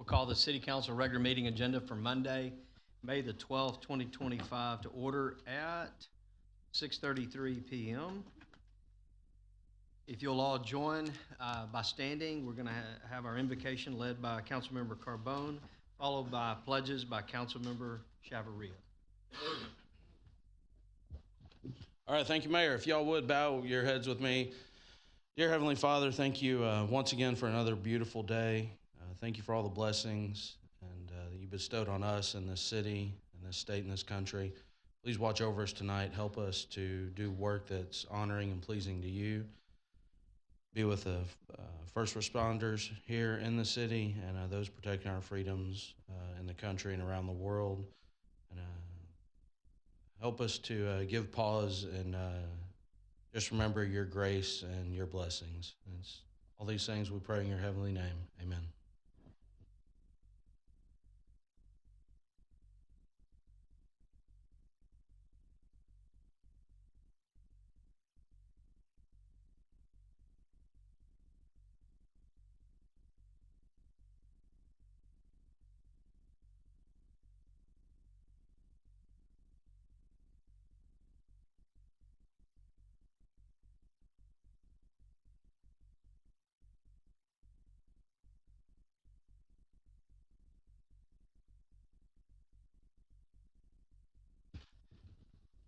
We'll call the City Council regular meeting agenda for Monday, May the 12th, 2025 to order at 6:33 p.m. If you'll all join by standing, we're going to have our invocation led by Councilmember Carbone, followed by pledges by Councilmember Chavarria. All right, thank you, Mayor. If y'all would bow your heads with me. Dear Heavenly Father, thank you once again for another beautiful day. Thank you for all the blessings that you bestowed on us in this city, in this state, in this country. Please watch over us tonight. Help us to do work that's honoring and pleasing to you. Be with the first responders here in the city and those protecting our freedoms in the country and around the world. And help us to give pause and just remember your grace and your blessings. It's all these things we pray in your heavenly name. Amen.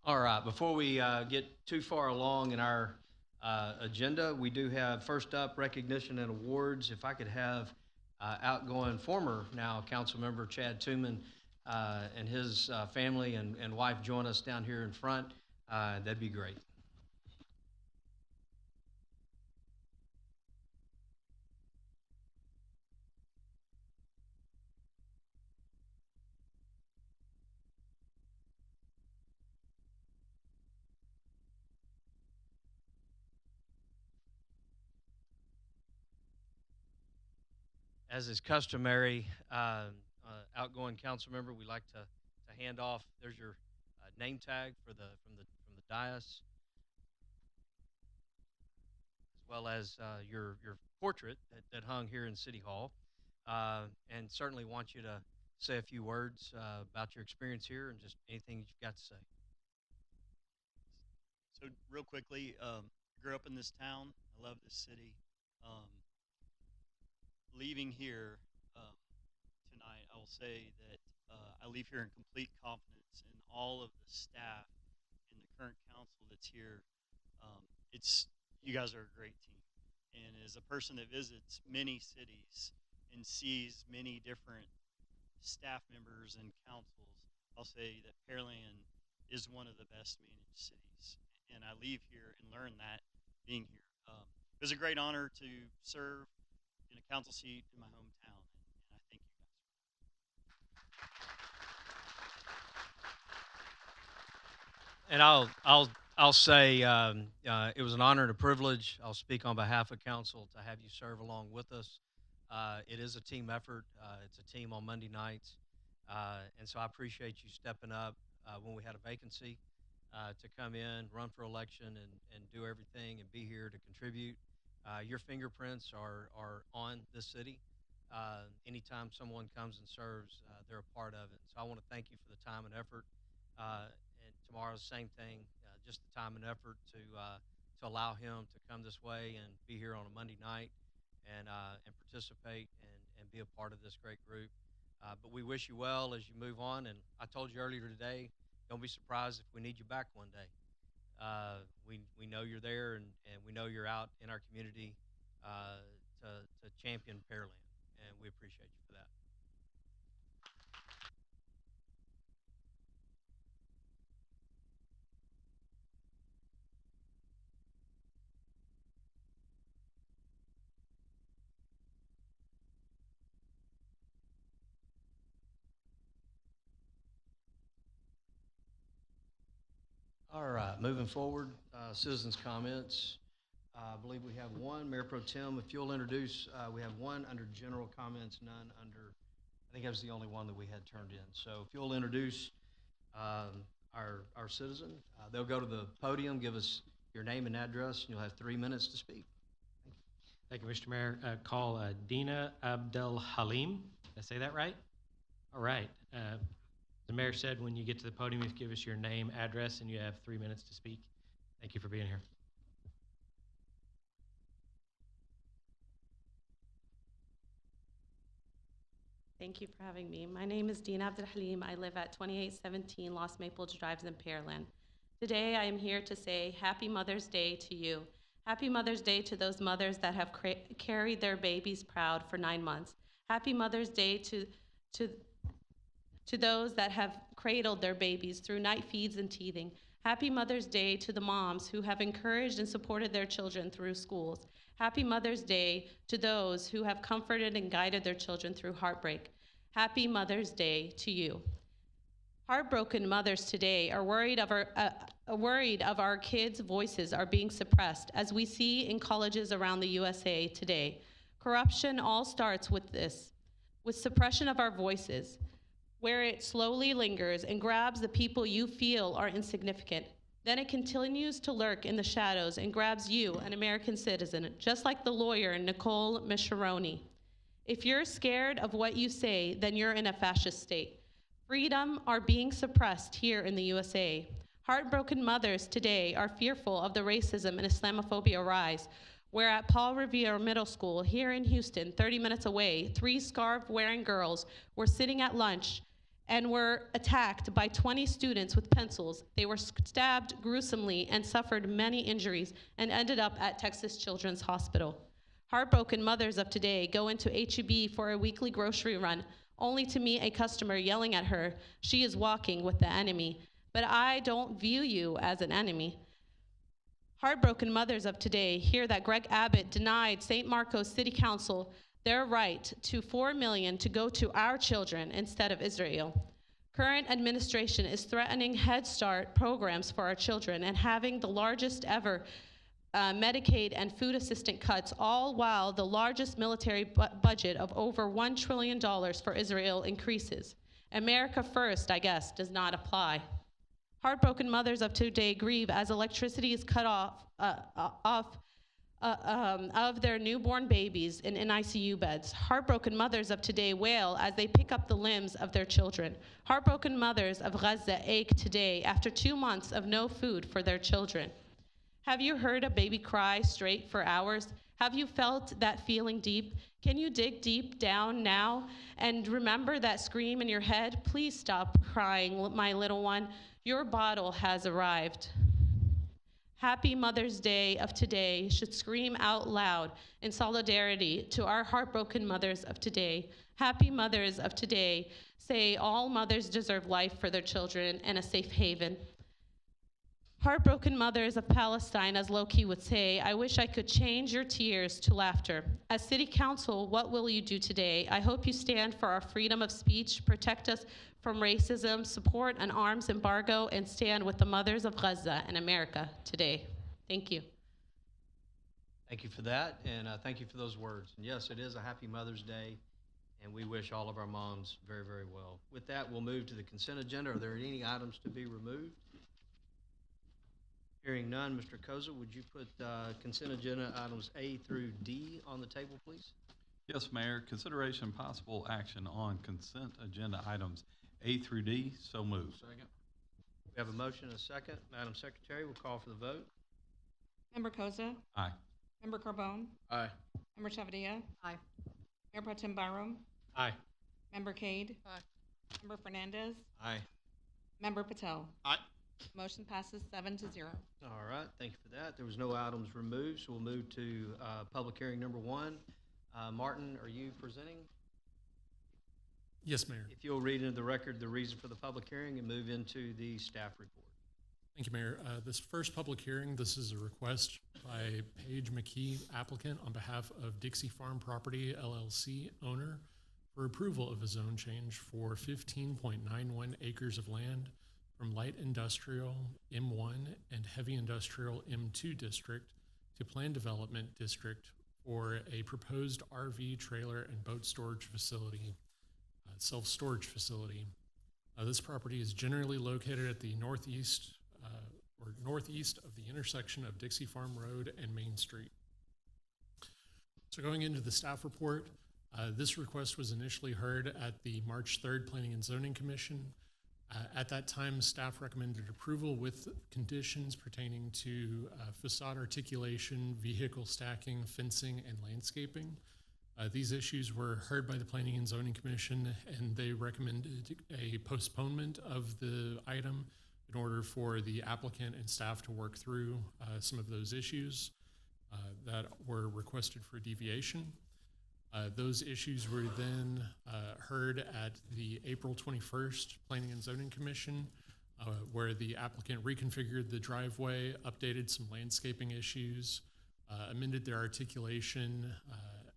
All right, before we get too far along in our agenda, we do have first up recognition and awards. If I could have outgoing former now council member Chad Tooman and his family and wife join us down here in front, that'd be great. As is customary, outgoing council member, we like to hand off. There's your name tag for from the dais, as well as your portrait that hung here in City Hall, and certainly want you to say a few words about your experience here and just anything you've got to say. So real quickly, I grew up in this town. I love this city. Um, Leaving here tonight, I will say that I leave here in complete confidence in all of the staff and the current council that's here. It's You guys are a great team, and as a person that visits many cities and sees many different staff members and councils, I'll say that Pearland is one of the best managed cities, and I leave here and learn that being here. It was a great honor to serve in a council seat in my hometown, and I thank you guys And I'll say it was an honor and a privilege. I'll speak on behalf of council to have you serve along with us. It is a team effort. It's a team on Monday nights, and so I appreciate you stepping up when we had a vacancy to come in, run for election, and do everything and be here to contribute. Your fingerprints are on this city. Anytime someone comes and serves, they're a part of it. So I want to thank you for the time and effort. And tomorrow's same thing, just the time and effort to allow him to come this way and be here on a Monday night and participate and be a part of this great group. But we wish you well as you move on. And I told you earlier today, don't be surprised if we need you back one day. We know you're there, and we know you're out in our community to champion Pearland, and we appreciate you for that. All right, moving forward, citizens' comments. I believe we have one. Mayor Pro Tem, if you'll introduce, we have one under general comments, none under, I think that was the only one that we had turned in. So if you'll introduce our citizen, they'll go to the podium, give us your name and address, and you'll have 3 minutes to speak. Thank you, Mr. Mayor. Call Dina Abdel Halim. Did I say that right? All right. The mayor said when you get to the podium, you give us your name, address, and you have 3 minutes to speak. Thank you for being here. Thank you for having me. My name is Dina Abdelhalim. I live at 2817 Lost Maples Drive in Pearland. Today I am here to say Happy Mother's Day to you. Happy Mother's Day to those mothers that have carried their babies proud for 9 months. Happy Mother's Day to those that have cradled their babies through night feeds and teething. Happy Mother's Day to the moms who have encouraged and supported their children through schools. Happy Mother's Day to those who have comforted and guided their children through heartbreak. Happy Mother's Day to you. Heartbroken mothers today are worried of our kids' voices are being suppressed, as we see in colleges around the USA today. Corruption all starts with this, with suppression of our voices, where it slowly lingers and grabs the people you feel are insignificant. Then it continues to lurk in the shadows and grabs you, an American citizen, just like the lawyer Nicole Mischeroni. If you're scared of what you say, then you're in a fascist state. Freedom are being suppressed here in the USA. Heartbroken mothers today are fearful of the racism and Islamophobia rise, where at Paul Revere Middle School here in Houston, 30 minutes away, 3 scarf-wearing girls were sitting at lunch and were attacked by 20 students with pencils. They were stabbed gruesomely and suffered many injuries and ended up at Texas Children's Hospital. Heartbroken mothers of today go into H-E-B for a weekly grocery run, only to meet a customer yelling at her, she is walking with the enemy. But I don't view you as an enemy. Heartbroken mothers of today hear that Greg Abbott denied St. Marcos City Council their right to $4 million to go to our children instead of Israel. Current administration is threatening Head Start programs for our children and having the largest ever Medicaid and food assistance cuts, all while the largest military budget of over $1 trillion for Israel increases. America first, I guess, does not apply. Heartbroken mothers of today grieve as electricity is cut off of their newborn babies in NICU beds. Heartbroken mothers of today wail as they pick up the limbs of their children. Heartbroken mothers of Gaza ache today after 2 months of no food for their children. Have you heard a baby cry straight for hours? Have you felt that feeling deep? Can you dig deep down now and remember that scream in your head? Please stop crying, my little one. Your bottle has arrived. Happy Mother's Day of today should scream out loud in solidarity to our heartbroken mothers of today. Happy mothers of today say all mothers deserve life for their children and a safe haven. Heartbroken mothers of Palestine, as Loki would say, I wish I could change your tears to laughter. As City Council, what will you do today? I hope you stand for our freedom of speech, protect us from racism, support an arms embargo, and stand with the mothers of Gaza and America today. Thank you. Thank you for that, and thank you for those words. And yes, it is a happy Mother's Day, and we wish all of our moms very, very well. With that, we'll move to the consent agenda. Are there any items to be removed? Hearing none, Mr. Koza, would you put consent agenda items A through D on the table, please? Yes, Mayor. Consideration and possible action on consent agenda items A through D. So moved. Second. We have a motion and a second. Madam Secretary, we'll call for the vote. Member Koza, Aye. Member Carbone, Aye. Member Chavadilla, Aye. Mayor Pro Tem Byram, Aye. Member Cade, Member Fernandez, Aye. Member Patel. Aye. Motion passes 7-0. All right, thank you for that. There was no items removed, so we'll move to public hearing number 1. Martin, are you presenting? Yes, Mayor. If you'll read into the record the reason for the public hearing and move into the staff report. Thank you, Mayor. This first public hearing, this is a request by Paige McKee, applicant, on behalf of Dixie Farm Property LLC owner for approval of a zone change for 15.91 acres of land from light industrial M1 and heavy industrial M2 district to planned development district for a proposed RV trailer and boat storage facility, self-storage facility. This property is generally located at the northeast of the intersection of Dixie Farm Road and Main Street. So going into the staff report, This request was initially heard at the March 3rd Planning and Zoning Commission. At that time, staff recommended approval with conditions pertaining to facade articulation, vehicle stacking, fencing, and landscaping. These issues were heard by the Planning and Zoning Commission, and they recommended a postponement of the item in order for the applicant and staff to work through some of those issues that were requested for deviation. Those issues were then heard at the April 21st Planning and Zoning Commission, where the applicant reconfigured the driveway, updated some landscaping issues, amended their articulation,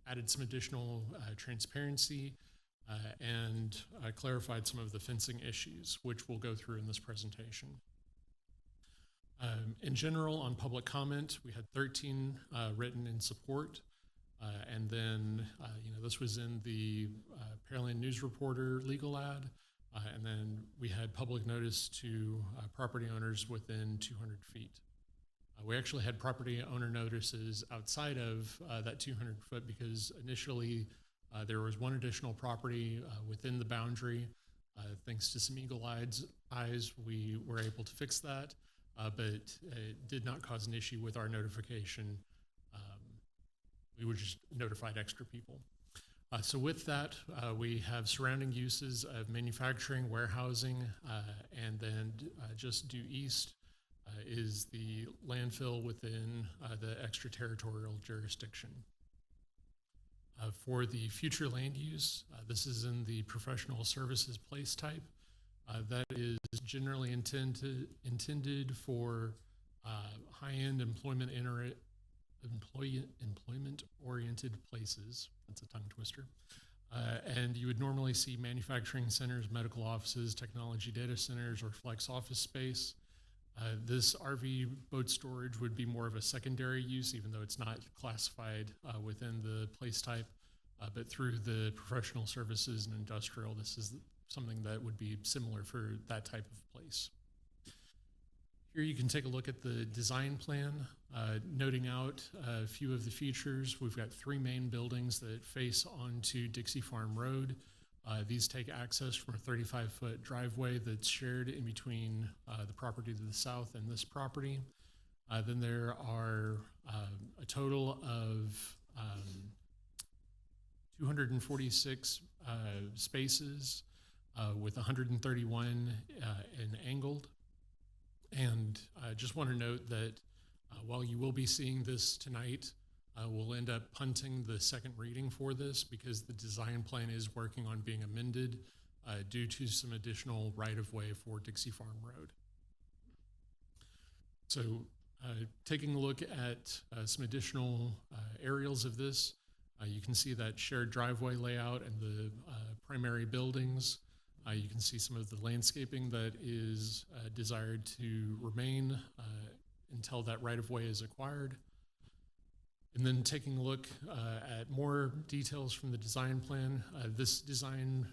added some additional transparency, and clarified some of the fencing issues, which we'll go through in this presentation. In general, on public comment, we had 13 written in support. And then, this was in the Pearland News Reporter legal ad. And then we had public notice to property owners within 200 feet. We actually had property owner notices outside of that 200 foot because initially there was one additional property within the boundary. Thanks to some eagle eyes, we were able to fix that, but it did not cause an issue with our notification. We were just notified extra people. So with that, we have surrounding uses of manufacturing, warehousing, and then just due east is the landfill within the extraterritorial jurisdiction. For the future land use, this is in the professional services place type. That is generally intended for high-end employment-oriented places. That's a tongue twister. And you would normally see manufacturing centers, medical offices, technology data centers, or flex office space. This RV boat storage would be more of a secondary use, even though it's not classified within the place type. But through the professional services and industrial, this is something that would be similar for that type of place. Here you can take a look at the design plan, noting out a few of the features. We've got 3 main buildings that face onto Dixie Farm Road. These take access from a 35-foot driveway that's shared in between the property to the south and this property. Then there are a total of 246 spaces with 131 angled. And I just want to note that while you will be seeing this tonight, we'll end up punting the second reading for this because the design plan is working on being amended due to some additional right-of-way for Dixie Farm Road. So taking a look at some additional aerials of this, you can see that shared driveway layout and the primary buildings. You can see some of the landscaping that is desired to remain until that right-of-way is acquired. And then taking a look at more details from the design plan, this design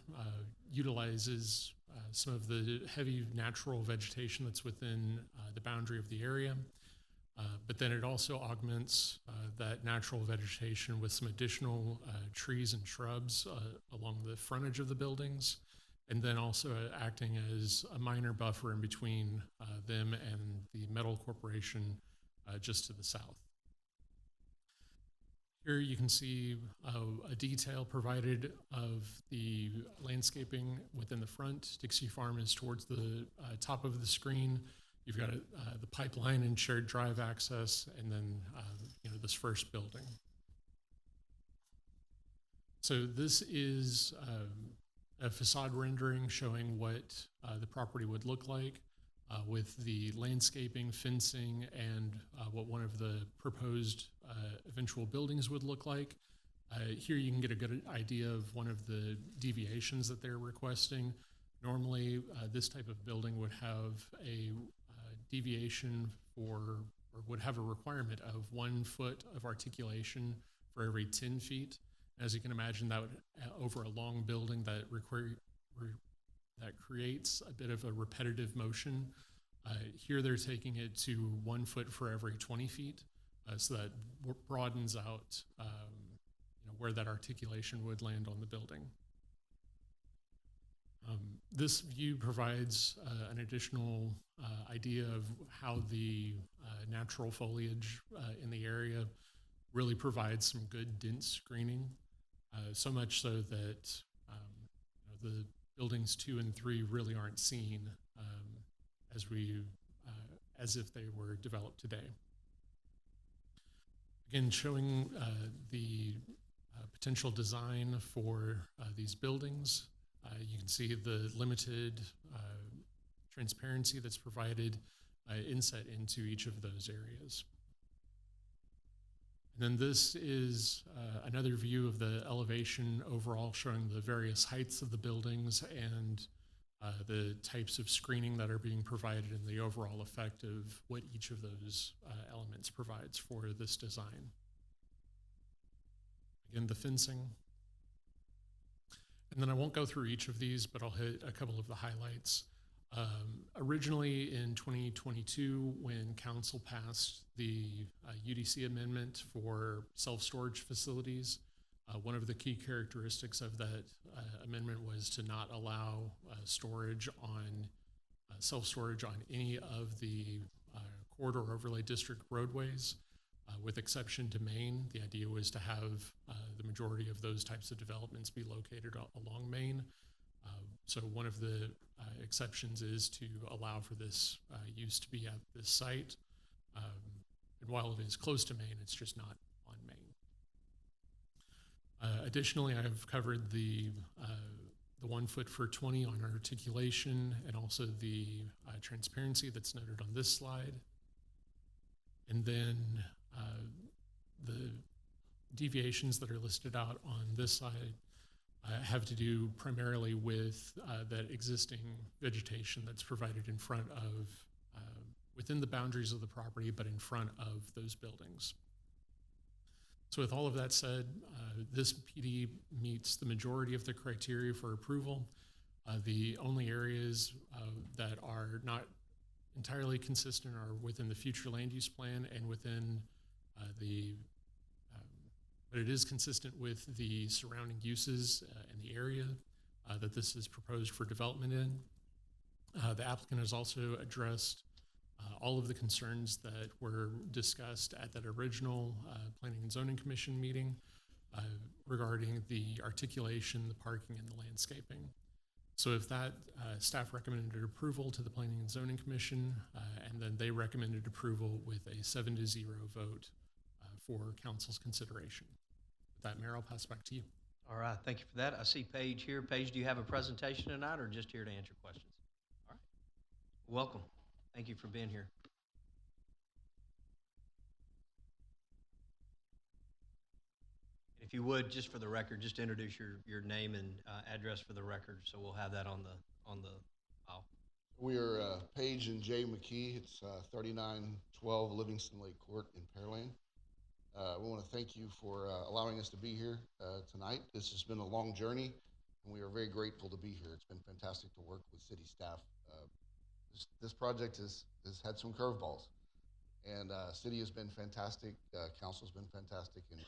utilizes some of the heavy natural vegetation that's within the boundary of the area, but then it also augments that natural vegetation with some additional trees and shrubs along the frontage of the buildings, and then also acting as a minor buffer in between them and the metal corporation just to the south. Here you can see a detail provided of the landscaping within the front. Dixie Farm is towards the top of the screen. You've got the pipeline and shared drive access, and then this first building. So this is a facade rendering showing what the property would look like with the landscaping, fencing, and what one of the proposed eventual buildings would look like. Here you can get a good idea of one of the deviations that they're requesting. Normally, this type of building would have a deviation or would have a requirement of 1 foot of articulation for every 10 feet. As you can imagine, that would, over a long building, that creates a bit of a repetitive motion. Here they're taking it to 1 foot for every 20 feet, so that broadens out where that articulation would land on the building. This view provides an additional idea of how the natural foliage in the area really provides some good dense screening, so much so that the buildings 2 and 3 really aren't seen as if they were developed today. Again, showing the potential design for these buildings. You can see the limited transparency that's provided inset into each of those areas. And then this is another view of the elevation overall, showing the various heights of the buildings and the types of screening that are being provided and the overall effect of what each of those elements provides for this design. Again, the fencing. And then I won't go through each of these, but I'll hit a couple of the highlights. Originally in 2022, when council passed the UDC amendment for self-storage facilities, one of the key characteristics of that amendment was to not allow storage on self-storage on any of the corridor overlay district roadways, with exception to Main. The idea was to have the majority of those types of developments be located along Main. So one of the exceptions is to allow for this use to be at this site. And while it is close to Main, it's just not on Main. Additionally, I've covered the 1 foot for 20 on articulation and also the transparency that's noted on this slide. And then the deviations that are listed out on this side have to do primarily with that existing vegetation that's provided in front of, within the boundaries of the property, but in front of those buildings. So with all of that said, this PD meets the majority of the criteria for approval. The only areas that are not entirely consistent are within the future land use plan and within but it is consistent with the surrounding uses in the area that this is proposed for development in. The applicant has also addressed all of the concerns that were discussed at that original Planning and Zoning Commission meeting regarding the articulation, the parking, and the landscaping. So if that, staff recommended approval to the Planning and Zoning Commission, and then they recommended approval with a 7-0 vote for council's consideration. With that, Mayor, I'll pass it back to you. All right, thank you for that. I see Paige here. Paige, do you have a presentation tonight or just here to answer questions? All right, welcome. Thank you for being here. If you would, just for the record, just introduce your name and address for the record, so we'll have that on the file. We are Paige and Jay McKee. It's 3912 Livingston Lake Court in Pearland. We want to thank you for allowing us to be here tonight. This has been a long journey, and we are very grateful to be here. It's been fantastic to work with city staff. This project has had some curveballs, and city has been fantastic. Council's been fantastic, and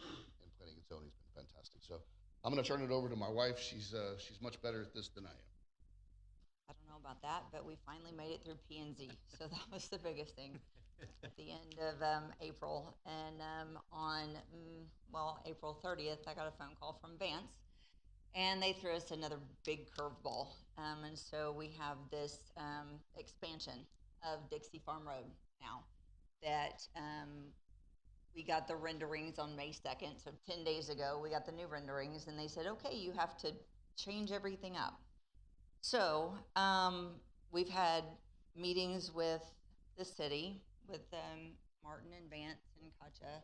planning and zoning has been fantastic. So I'm going to turn it over to my wife. She's much better at this than I am. I don't know about that, but we finally made it through P&Z, so that was the biggest thing at the end of April. And on April 30th, I got a phone call from Vance, and they threw us another big curveball. And so we have this expansion of Dixie Farm Road now that we got the renderings on May 2nd. So 10 days ago, we got the new renderings, and they said, okay, you have to change everything up. So we've had meetings with the city, with Martin and Vance and Katja,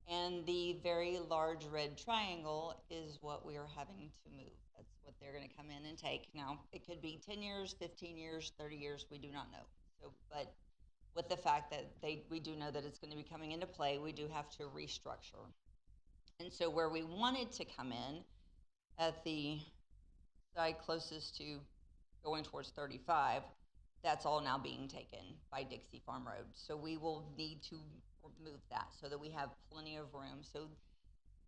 and the very large red triangle is what we are having to move. That's what they're going to come in and take. Now, it could be 10 years, 15 years, 30 years, we do not know. So, but with the fact that we do know that it's going to be coming into play, we do have to restructure. And so where we wanted to come in at the side closest to going towards 35, that's all now being taken by Dixie Farm Road. So we will need to move that so that we have plenty of room. So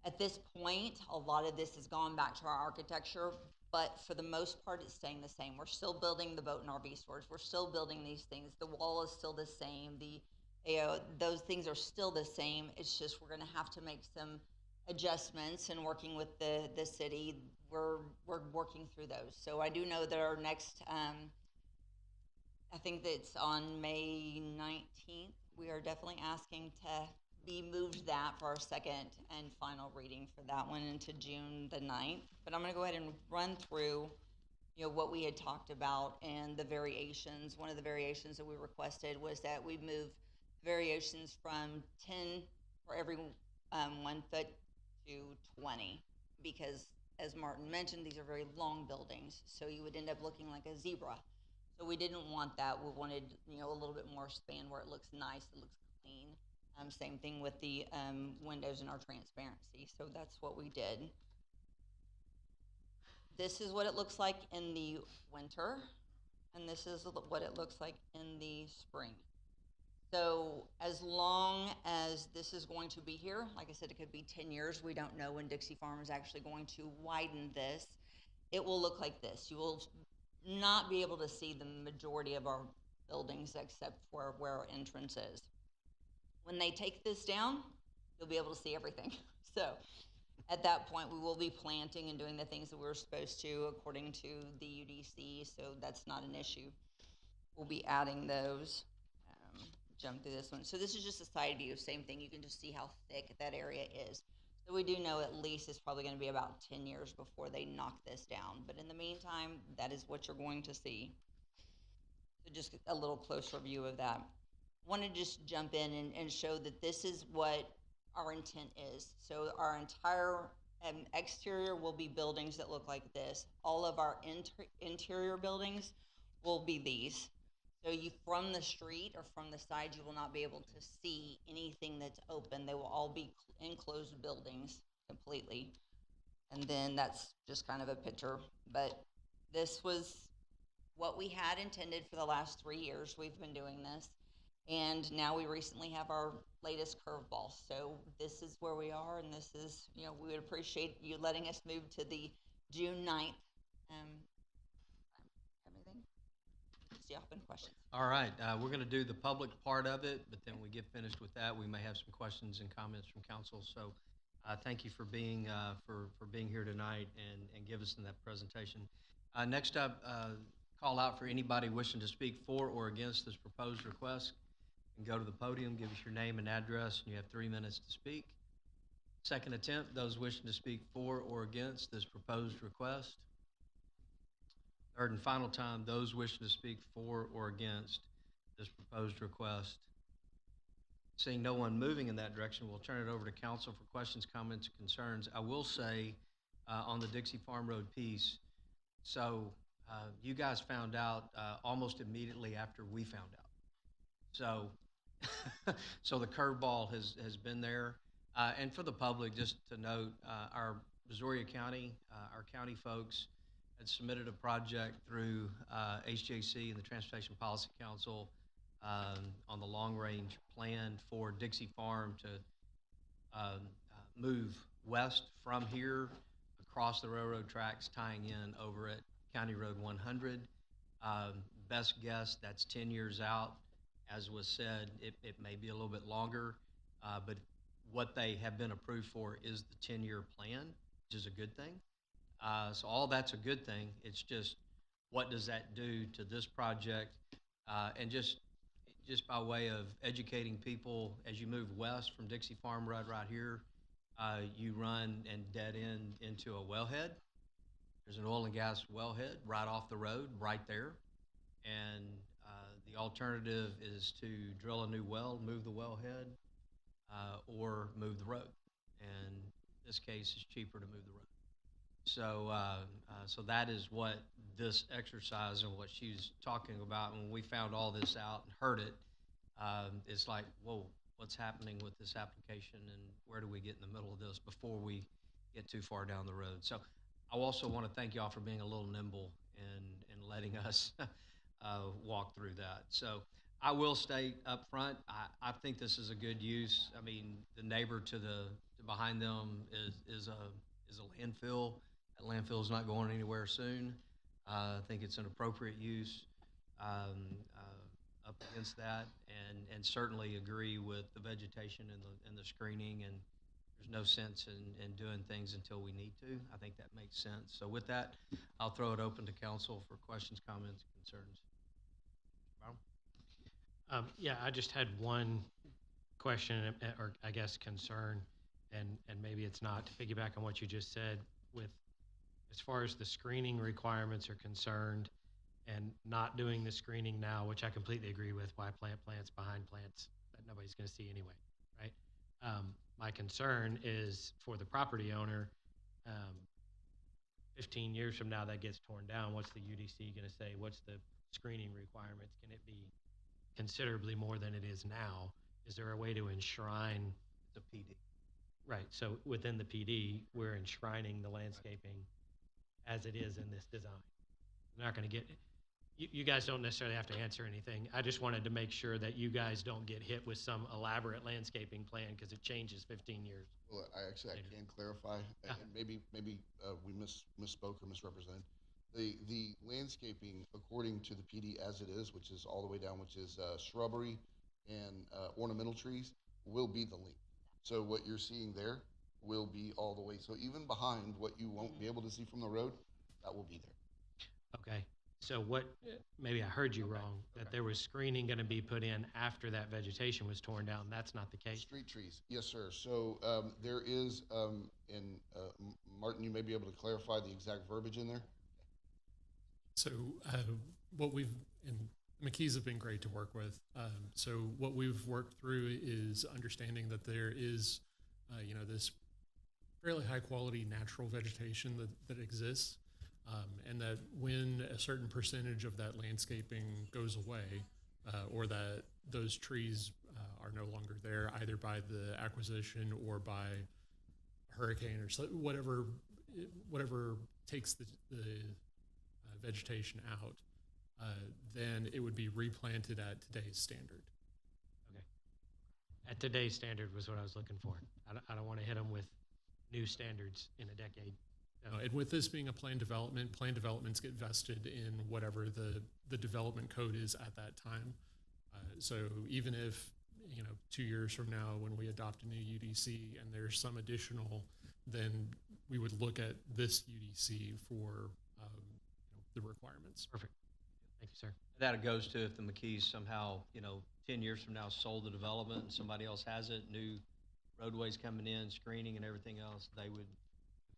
At this point, a lot of this has gone back to our architecture, but for the most part, it's staying the same. We're still building the boat and RV stores. We're still building these things. The wall is still the same. Those things are still the same. It's just we're going to have to make some adjustments, and working with the city, we're working through those. So I do know that our next, I think that's on May 19th, we are definitely asking to be moved that for our second and final reading for that one into June the 9th. But I'm going to go ahead and run through, what we had talked about and the variations. One of the variations that we requested was that we move variations from 10 for every 1 foot to 20, because as Martin mentioned, these are very long buildings, so you would end up looking like a zebra. So we didn't want that. We wanted, a little bit more span where it looks nice, it looks clean. Same thing with the windows and our transparency. So that's what we did. This is what it looks like in the winter, and this is what it looks like in the spring. So as long as this is going to be here, like I said, it could be 10 years. We don't know when Dixie Farm is actually going to widen this. It will look like this. You will not be able to see the majority of our buildings except for where our entrance is. When they take this down, you'll be able to see everything. So at that point, we will be planting and doing the things that we're supposed to according to the UDC, so that's not an issue. We'll be adding those. Jump through this one. So this is just a side view, same thing. You can just see how thick that area is. So we do know at least it's probably going to be about 10 years before they knock this down. But in the meantime, that is what you're going to see. So just a little closer view of that. Want to just jump in and show that this is what our intent is. So our entire exterior will be buildings that look like this. All of our interior buildings will be these. So you, from the street or from the side, you will not be able to see anything that's open. They will all be enclosed buildings completely. And then that's just kind of a picture. But this was what we had intended for the last 3 years. We've been doing this. And now we recently have our latest curveball. So this is where we are, and this is, we would appreciate you letting us move to the June 9th. Anything? See, open questions. All right, we're going to do the public part of it, but then we get finished with that, we may have some questions and comments from council. So thank you for being here tonight and give us in that presentation. Next up, call out for anybody wishing to speak for or against this proposed request. And go to the podium, give us your name and address, and you have 3 minutes to speak. Second attempt, those wishing to speak for or against this proposed request. Third and final time, those wishing to speak for or against this proposed request. Seeing no one moving in that direction, we'll turn it over to council for questions, comments, and concerns. I will say on the Dixie Farm Road piece, so you guys found out almost immediately after we found out. So, so the curveball has been there. And for the public, just to note, our Brazoria County, our county folks had submitted a project through HJC and the Transportation Policy Council on the long-range plan for Dixie Farm to move west from here across the railroad tracks, tying in over at County Road 100. Best guess, that's 10 years out. As was said, it may be a little bit longer, but what they have been approved for is the 10-year plan, which is a good thing. So all that's a good thing. It's just, what does that do to this project? And just by way of educating people, as you move west from Dixie Farm Road right here, you run and dead end into a wellhead. There's an oil and gas wellhead right off the road, right there. And the alternative is to drill a new well, move the wellhead, or move the road. And in this case, it's cheaper to move the road. So, so that is what this exercise and what she's talking about. When we found all this out and heard it, it's like, whoa, what's happening with this application, and where do we get in the middle of this before we get too far down the road? So I also want to thank y'all for being a little nimble and letting us walk through that. So I will state up front, I think this is a good use. I mean, the neighbor to behind them is a landfill. That landfill is not going anywhere soon. I think it's an appropriate use up against that, and certainly agree with the vegetation and the screening. And there's no sense in doing things until we need to. I think that makes sense. So with that, I'll throw it open to council for questions, comments, concerns. Yeah, I just had one question, or I guess concern, and maybe it's not, to piggyback on what you just said, with as far as the screening requirements are concerned, and not doing the screening now, which I completely agree with, why plant plants behind plants that nobody's going to see anyway, right? My concern is for the property owner, 15 years from now that gets torn down, what's the UDC going to say? What's the screening requirements? Can it be considerably more than it is now? Is there a way to enshrine the PD? Right, so within the PD, we're enshrining the landscaping as it is in this design. We're not gonna get, you guys don't necessarily have to answer anything. I just wanted to make sure that you guys don't get hit with some elaborate landscaping plan because it changes 15 years. Well, I can clarify, and maybe we misspoke or misrepresented. The landscaping, according to the PD as it is, which is all the way down, which is shrubbery and ornamental trees, will be the length. So what you're seeing there will be all the way. So even behind what you won't be able to see from the road, that will be there. Okay, so what, maybe I heard you wrong, that there was screening going to be put in after that vegetation was torn down. That's not the case? Street trees, yes, sir. So there is, Martin, you may be able to clarify the exact verbiage in there. So what we've, and McKees have been great to work with. So what we've worked through is understanding that there is, this fairly high quality natural vegetation that exists, and that when a certain percentage of that landscaping goes away, or that those trees are no longer there, either by the acquisition or by hurricane or whatever takes the vegetation out, then it would be replanted at today's standard. Okay. At today's standard was what I was looking for. I don't want to hit them with new standards in a decade. No, and with this being a planned developments get vested in whatever the development code is at that time. So even if, 2 years from now when we adopt a new UDC and there's some additional, then we would look at this UDC for the requirements. Perfect. Thank you, sir. That goes to if the McKees somehow, 10 years from now sold the development and somebody else has it, new roadways coming in, screening and everything else,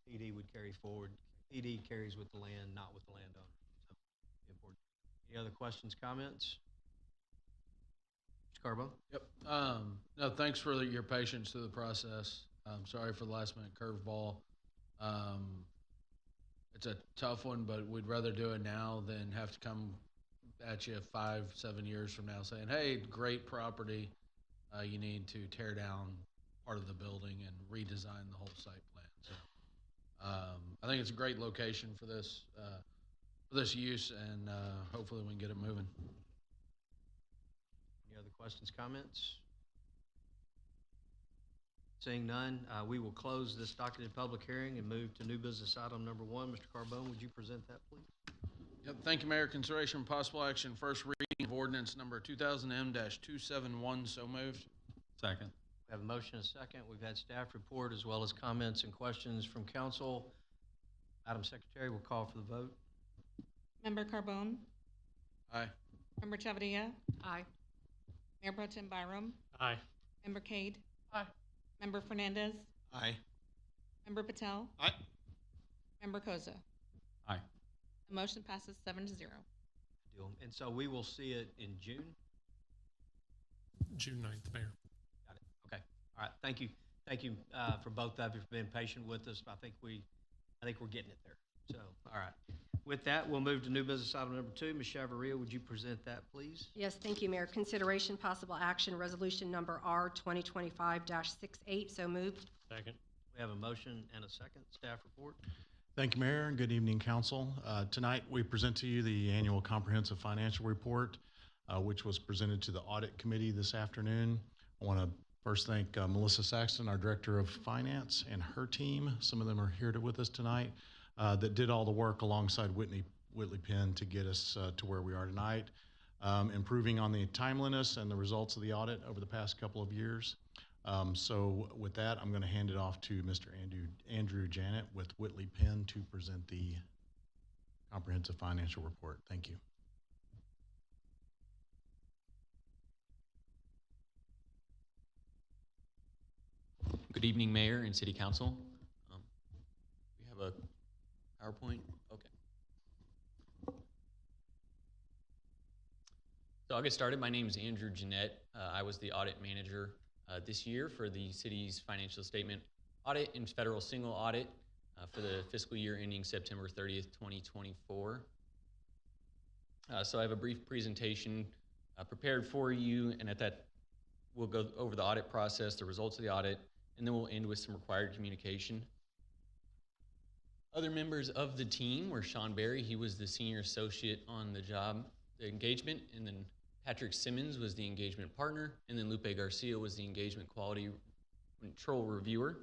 PD would carry forward. PD carries with the land, not with the landowner. So important. Any other questions, comments? Mr. Carbo? Yep. No, thanks for your patience through the process. Sorry for the last minute curveball. It's a tough one, but we'd rather do it now than have to come at you 5-7 years from now saying, hey, great property. You need to tear down part of the building and redesign the whole site plan. So I think it's a great location for this use, and hopefully we can get it moving. Any other questions, comments? Seeing none, we will close this docketed public hearing and move to new business item number 1. Mr. Carbone, would you present that, please? Yep. Thank you, Mayor. Consideration of possible action. First reading of ordinance number 2000M-271. So moved. Second. We have a motion and a second. We've had staff report as well as comments and questions from council. Madam Secretary, we'll call for the vote. Member Carbone? Aye. Member Chavarria? Aye. Mayor Pro Tem Byram? Aye. Member Cade? Aye. Member Fernandez? Aye. Member Patel? Aye. Member Koza? Aye. The motion passes 7-0. Deal. And so we will see it in June? June 9th, Mayor. Got it. Okay. All right. Thank you. Thank you for both of you for being patient with us. I think we're getting it there. So, all right. With that, we'll move to new business item number 2. Ms. Chavarria, would you present that, please? Yes, thank you, Mayor. Consideration possible action, resolution number R 2025-68. So moved. Second. We have a motion and a second. Staff report. Thank you, Mayor, and good evening, Council. Tonight, we present to you the annual comprehensive financial report which was presented to the Audit Committee this afternoon. I want to first thank Melissa Saxton, our Director of Finance, and her team. Some of them are here with us tonight that did all the work alongside Whitley Penn to get us to where we are tonight, improving on the timeliness and the results of the audit over the past couple of years. So with that, I'm going to hand it off to Mr. Andrew Janet with Whitley Penn to present the comprehensive financial report. Thank you. Good evening, Mayor and City Council. We have a PowerPoint. Okay. So I'll get started. My name is Andrew Jeanette. I was the audit manager this year for the city's financial statement audit and federal single audit for the fiscal year ending September 30th, 2024. So I have a brief presentation prepared for you, and at that we'll go over the audit process, the results of the audit, and then we'll end with some required communication. Other members of the team were Sean Berry. He was the senior associate on the job, the engagement, and then Patrick Simmons was the engagement partner, and then Lupe Garcia was the engagement quality control reviewer.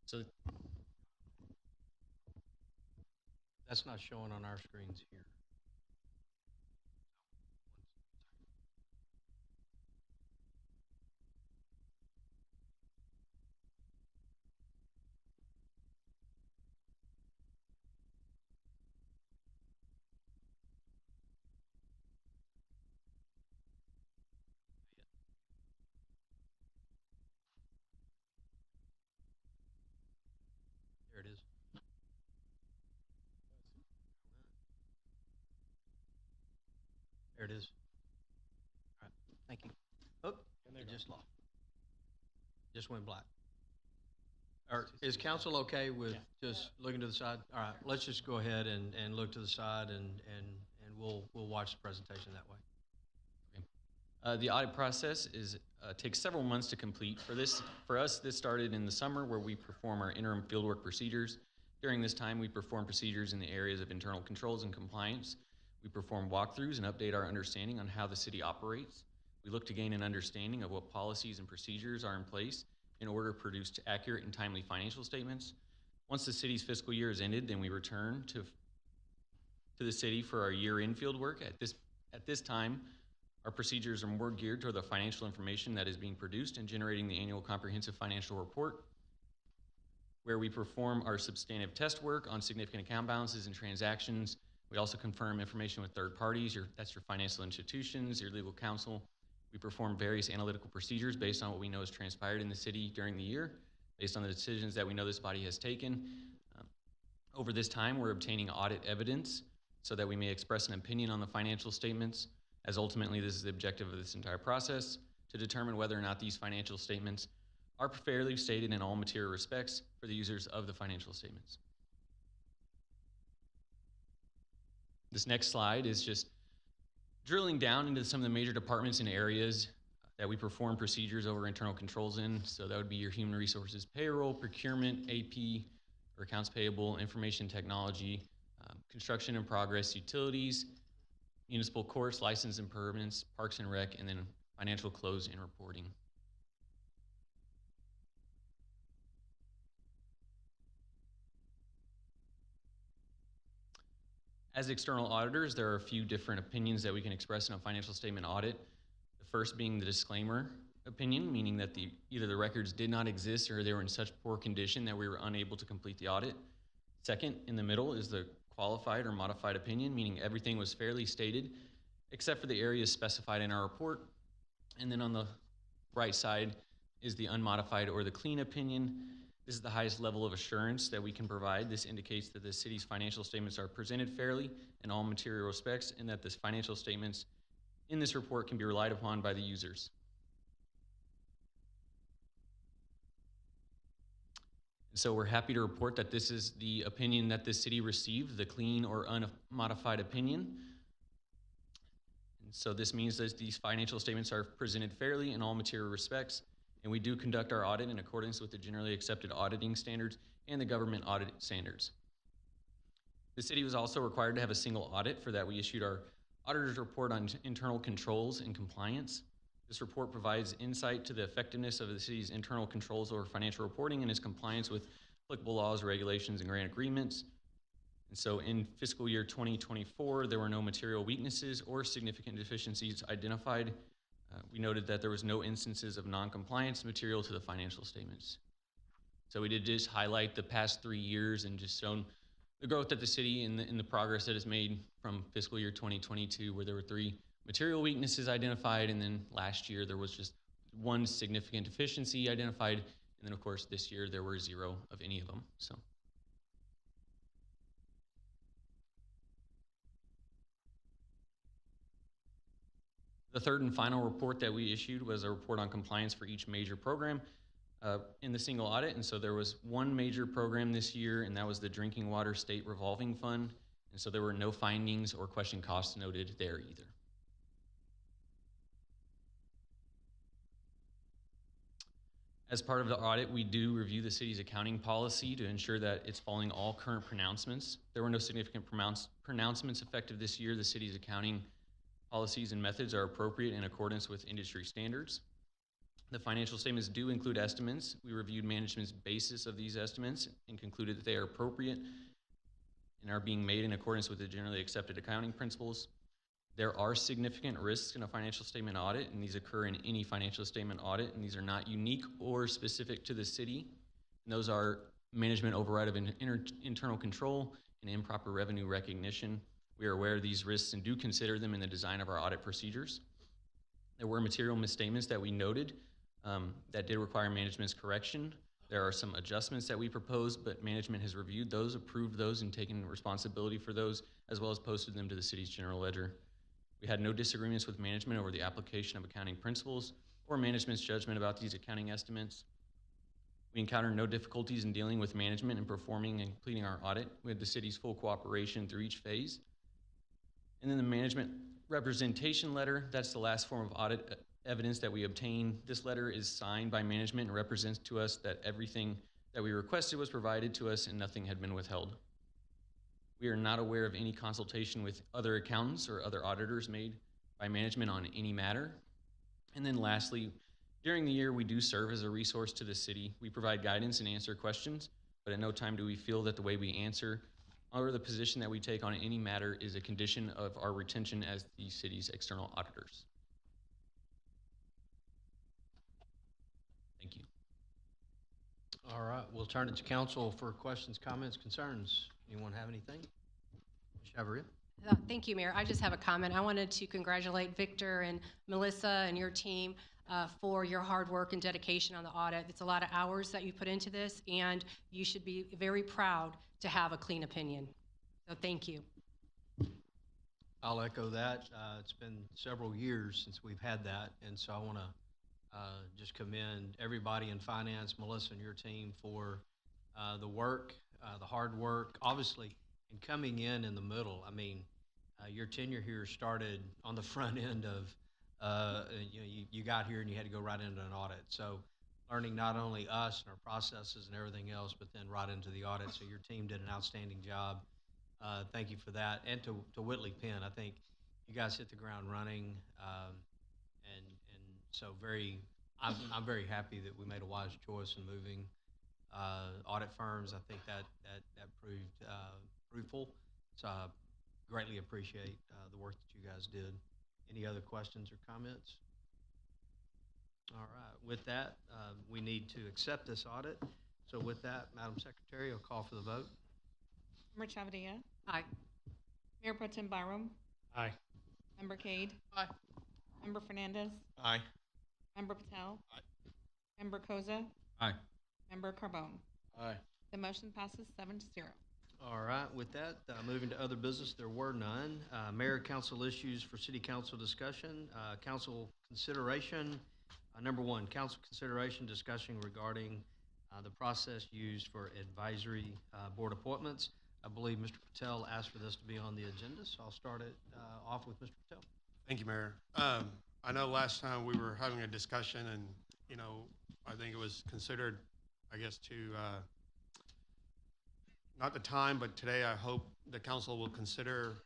So That's not showing on our screens here. There it is. There it is. All right, thank you. Oh, it just lost. Just went black. Is council okay with just looking to the side? All right, let's just go ahead and look to the side and we'll watch the presentation that way. the audit process takes several months to complete. For us, this started in the summer where we perform our interim fieldwork procedures. During this time, we perform procedures in the areas of internal controls and compliance. We perform walkthroughs and update our understanding on how the city operates. We look to gain an understanding of what policies and procedures are in place in order to produce accurate and timely financial statements. Once the city's fiscal year is ended, then we return to the city for our year-end field work. At this time, our procedures are more geared toward the financial information that is being produced and generating the annual comprehensive financial report, where we perform our substantive test work on significant account balances and transactions. We also confirm information with third parties. That's your financial institutions, your legal counsel. We perform various analytical procedures based on what we know has transpired in the city during the year, based on the decisions that we know this body has taken. Over this time, we're obtaining audit evidence so that we may express an opinion on the financial statements, as ultimately this is the objective of this entire process, to determine whether or not these financial statements are fairly stated in all material respects for the users of the financial statements. This next slide is just drilling down into some of the major departments and areas that we perform procedures over internal controls in. So that would be your human resources, payroll, procurement, AP, or accounts payable, information technology, construction in progress, utilities, municipal courts, license and permits, parks and rec, and then financial close and reporting. As external auditors, there are a few different opinions that we can express in a financial statement audit. The first being the disclaimer opinion, meaning that either the records did not exist or they were in such poor condition that we were unable to complete the audit. Second, in the middle, is the qualified or modified opinion, meaning everything was fairly stated, except for the areas specified in our report. And then on the right side is the unmodified or the clean opinion. This is the highest level of assurance that we can provide. This indicates that the city's financial statements are presented fairly in all material respects, and that the financial statements in this report can be relied upon by the users. And so we're happy to report that this is the opinion that the city received, the clean or unmodified opinion. And so this means that these financial statements are presented fairly in all material respects, and we do conduct our audit in accordance with the generally accepted auditing standards and the government audit standards. The city was also required to have a single audit. For that, we issued our auditor's report on internal controls and compliance. This report provides insight to the effectiveness of the city's internal controls over financial reporting and its compliance with applicable laws, regulations, and grant agreements. And so in fiscal year 2024, there were no material weaknesses or significant deficiencies identified. We noted that there was no instances of non-compliance material to the financial statements. So we did just highlight the past 3 years and just shown the growth that the city and the progress that is made from fiscal year 2022, where there were 3 material weaknesses identified, and then last year there was just 1 significant deficiency identified, and then of course this year there were 0 of any of them. So. The third and final report that we issued was a report on compliance for each major program in the single audit. And so there was 1 major program this year, and that was the Drinking Water State Revolving Fund. And so there were no findings or question costs noted there either. As part of the audit, we do review the city's accounting policy to ensure that it's following all current pronouncements. There were no significant pronouncements effective this year. The city's accounting policies and methods are appropriate in accordance with industry standards. The financial statements do include estimates. We reviewed management's basis of these estimates and concluded that they are appropriate and are being made in accordance with the generally accepted accounting principles. There are significant risks in a financial statement audit, and these occur in any financial statement audit, and these are not unique or specific to the city. And those are management override of internal control and improper revenue recognition. We are aware of these risks and do consider them in the design of our audit procedures. There were material misstatements that we noted that did require management's correction. There are some adjustments that we proposed, but management has reviewed those, approved those, and taken responsibility for those, as well as posted them to the city's general ledger. We had no disagreements with management over the application of accounting principles or management's judgment about these accounting estimates. We encountered no difficulties in dealing with management in performing and completing our audit. We had the city's full cooperation through each phase. And then the management representation letter, that's the last form of audit evidence that we obtain. This letter is signed by management and represents to us that everything that we requested was provided to us and nothing had been withheld. We are not aware of any consultation with other accountants or other auditors made by management on any matter. And then lastly, during the year, we do serve as a resource to the city. We provide guidance and answer questions, but at no time do we feel that the way we answer or the position that we take on any matter is a condition of our retention as the city's external auditors. Thank you. All right, we'll turn it to council for questions, comments, concerns. Anyone have anything? Ms. Chavaria? Thank you, Mayor. I just have a comment. I wanted to congratulate Victor and Melissa and your team for your hard work and dedication on the audit. It's a lot of hours that you put into this, and you should be very proud to have a clean opinion. So thank you. I'll echo that. It's been several years since we've had that, and so I want to just commend everybody in finance, Melissa and your team, for the work, the hard work. Obviously, in coming in the middle, I mean, your tenure here started on the front end of, you got here and you had to go right into an audit. So learning not only us and our processes and everything else, but then right into the audit. So your team did an outstanding job. Thank you for that. And to Whitley Penn, I think you guys hit the ground running, and So I'm very happy that we made a wise choice in moving audit firms. I think that proved fruitful. So I greatly appreciate the work that you guys did. Any other questions or comments? All right. With that, we need to accept this audit. So with that, Madam Secretary, I'll call for the vote. Member Chavadilla? Aye. Mayor Pro Tem Byram? Aye. Member Cade? Aye. Member Fernandez? Aye. Member Patel? Aye. Member Koza? Aye. Member Carbone? Aye. The motion passes 7-0. All right, with that, moving to other business, there were none. Mayor, council issues for city council discussion. Council consideration, number one, council consideration discussion regarding the process used for advisory board appointments. I believe Mr. Patel asked for this to be on the agenda, so I'll start it off with Mr. Patel. Thank you, Mayor. I know last time we were having a discussion and, I think it was considered, I guess, to, not the time, but today I hope the council will consider,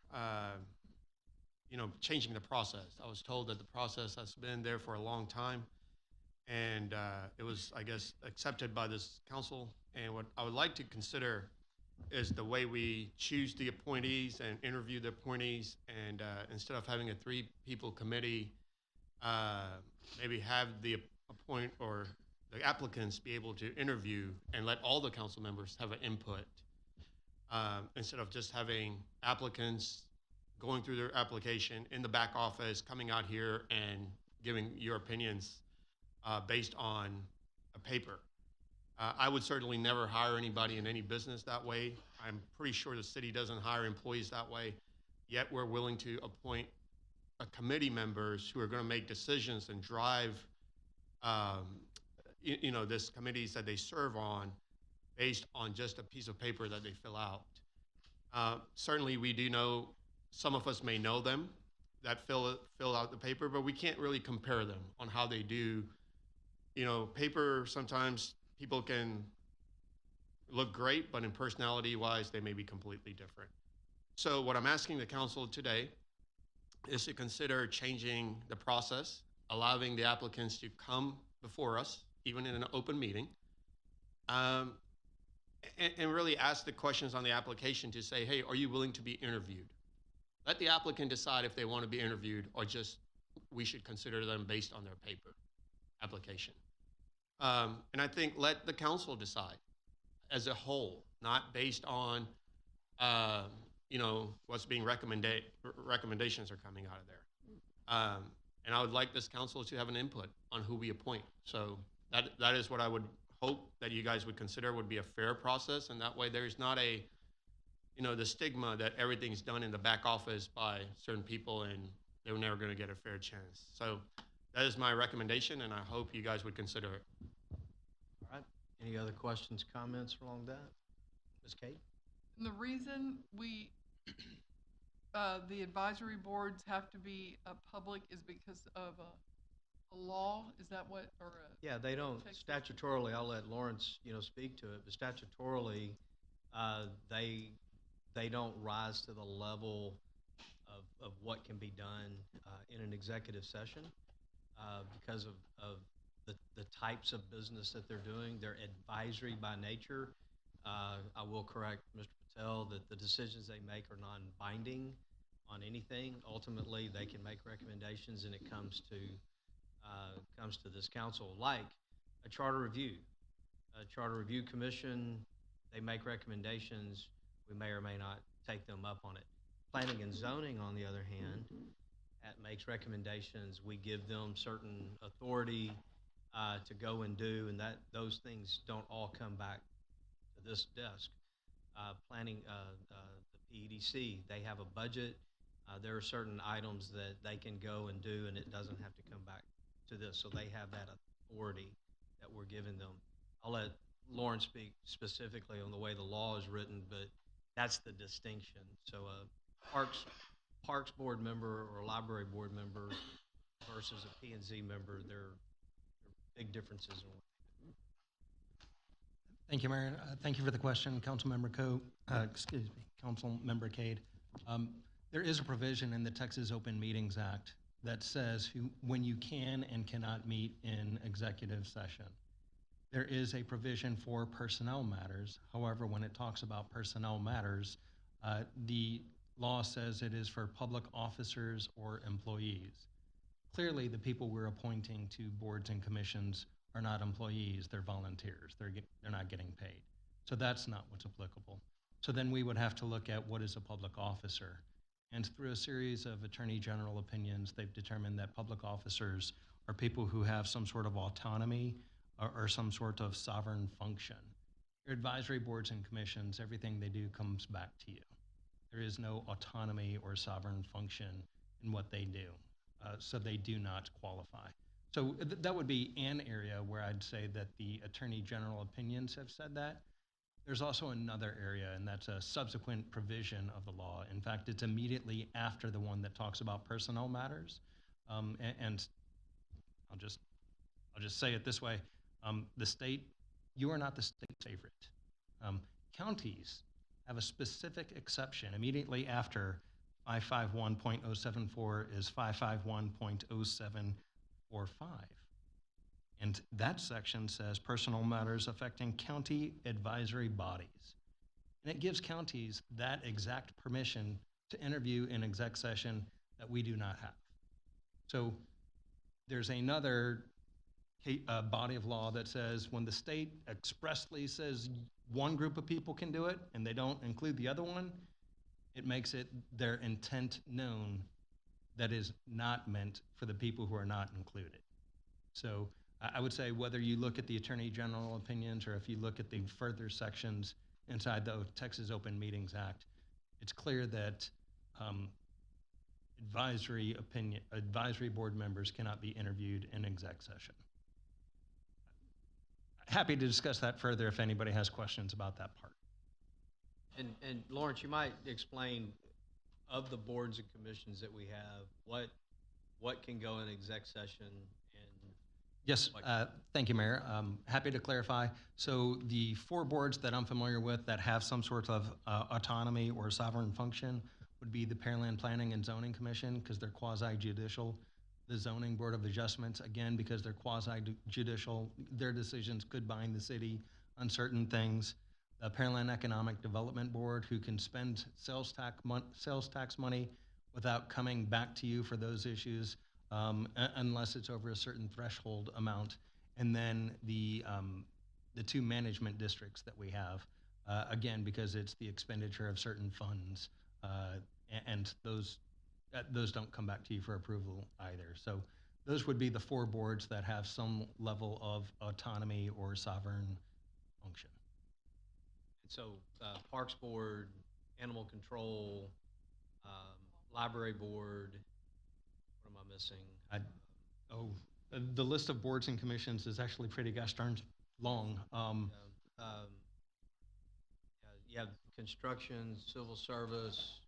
changing the process. I was told that the process has been there for a long time and it was, I guess, accepted by this council. And what I would like to consider is the way we choose the appointees and interview the appointees, and instead of having a 3-people committee, maybe have the applicants be able to interview and let all the council members have an input, instead of just having applicants going through their application in the back office, coming out here and giving your opinions based on a paper. I would certainly never hire anybody in any business that way. I'm pretty sure the city doesn't hire employees that way, yet we're willing to appoint committee members who are going to make decisions and drive, this committees that they serve on based on just a piece of paper that they fill out. Certainly, we do know, some of us may know them that fill out the paper, but we can't really compare them on how they do. Paper, sometimes people can look great, but in personality-wise, they may be completely different. So what I'm asking the council today is to consider changing the process, allowing the applicants to come before us, even in an open meeting, and really ask the questions on the application to say, hey, are you willing to be interviewed? Let the applicant decide if they want to be interviewed or just we should consider them based on their paper application. And I think let the council decide as a whole, not based on, what's being recommended, recommendations are coming out of there. And I would like this council to have an input on who we appoint. So that is what I would hope that you guys would consider would be a fair process. And that way there's not the stigma that everything's done in the back office by certain people and they're never going to get a fair chance. So that is my recommendation, and I hope you guys would consider it. All right. Any other questions, comments along that? Ms. Kate? And the reason the advisory boards have to be public is because of a law? Is that what, or Yeah, they don't, statutorily, I'll let Lawrence, speak to it, but statutorily, they don't rise to the level of what can be done in an executive session because of the types of business that they're doing. They're advisory by nature. I will correct Mr. Patel that the decisions they make are non-binding on anything. Ultimately, they can make recommendations, and it comes to this council, like a charter review. A charter review commission, they make recommendations. We may or may not take them up on it. Planning and zoning, on the other hand, makes recommendations. We give them certain authority to go and do, and those things don't all come back to this desk. Planning, the PEDC, they have a budget. There are certain items that they can go and do, and it doesn't have to come back to this. So they have that authority that we're giving them. I'll let Lauren speak specifically on the way the law is written, but that's the distinction. So Parks board member or library board member versus a P&Z member, there are big differences in what they do. Thank you, Mayor. Thank you for the question, Councilmember Councilmember Cade. There is a provision in the Texas Open Meetings Act that says when you can and cannot meet in executive session. There is a provision for personnel matters. However, when it talks about personnel matters, the law says it is for public officers or employees. Clearly, the people we're appointing to boards and commissions are not employees, they're volunteers. They're not getting paid. So that's not what's applicable. So then we would have to look at what is a public officer. And through a series of attorney general opinions, they've determined that public officers are people who have some sort of autonomy or some sort of sovereign function. Your advisory boards and commissions, everything they do comes back to you. There is no autonomy or sovereign function in what they do. So they do not qualify. So that would be an area where I'd say that the attorney general opinions have said that. There's also another area, and that's a subsequent provision of the law. In fact, it's immediately after the one that talks about personnel matters. And I'll just say it this way. The state, you are not the state's favorite. Counties have a specific exception immediately after 551.074 is 551.0745. And that section says personnel matters affecting county advisory bodies. And it gives counties that exact permission to interview in exec session that we do not have. So there's another body of law that says when the state expressly says one group of people can do it and they don't include the other one, it makes it their intent known that is not meant for the people who are not included. So I would say whether you look at the Attorney General opinions or if you look at the further sections inside the Texas Open Meetings Act, it's clear that advisory board members cannot be interviewed in exec session. Happy to discuss that further if anybody has questions about that part. And Lawrence, you might explain of the boards and commissions that we have, what can go in exec session and Yes, thank you, Mayor. Happy to clarify. So the 4 boards that I'm familiar with that have some sort of autonomy or sovereign function would be the Pearland Planning and Zoning Commission because they're quasi-judicial. The Zoning Board of Adjustments, again, because they're quasi-judicial, their decisions could bind the city on certain things. The Pearland Economic Development Board, who can spend sales tax money without coming back to you for those issues unless it's over a certain threshold amount. And then the 2 management districts that we have, again, because it's the expenditure of certain funds, and those don't come back to you for approval either. So those would be the 4 boards that have some level of autonomy or sovereign function. so Parks Board, Animal Control, Library Board. What am I missing? The list of boards and commissions is actually pretty gosh darn long. You have construction, civil service,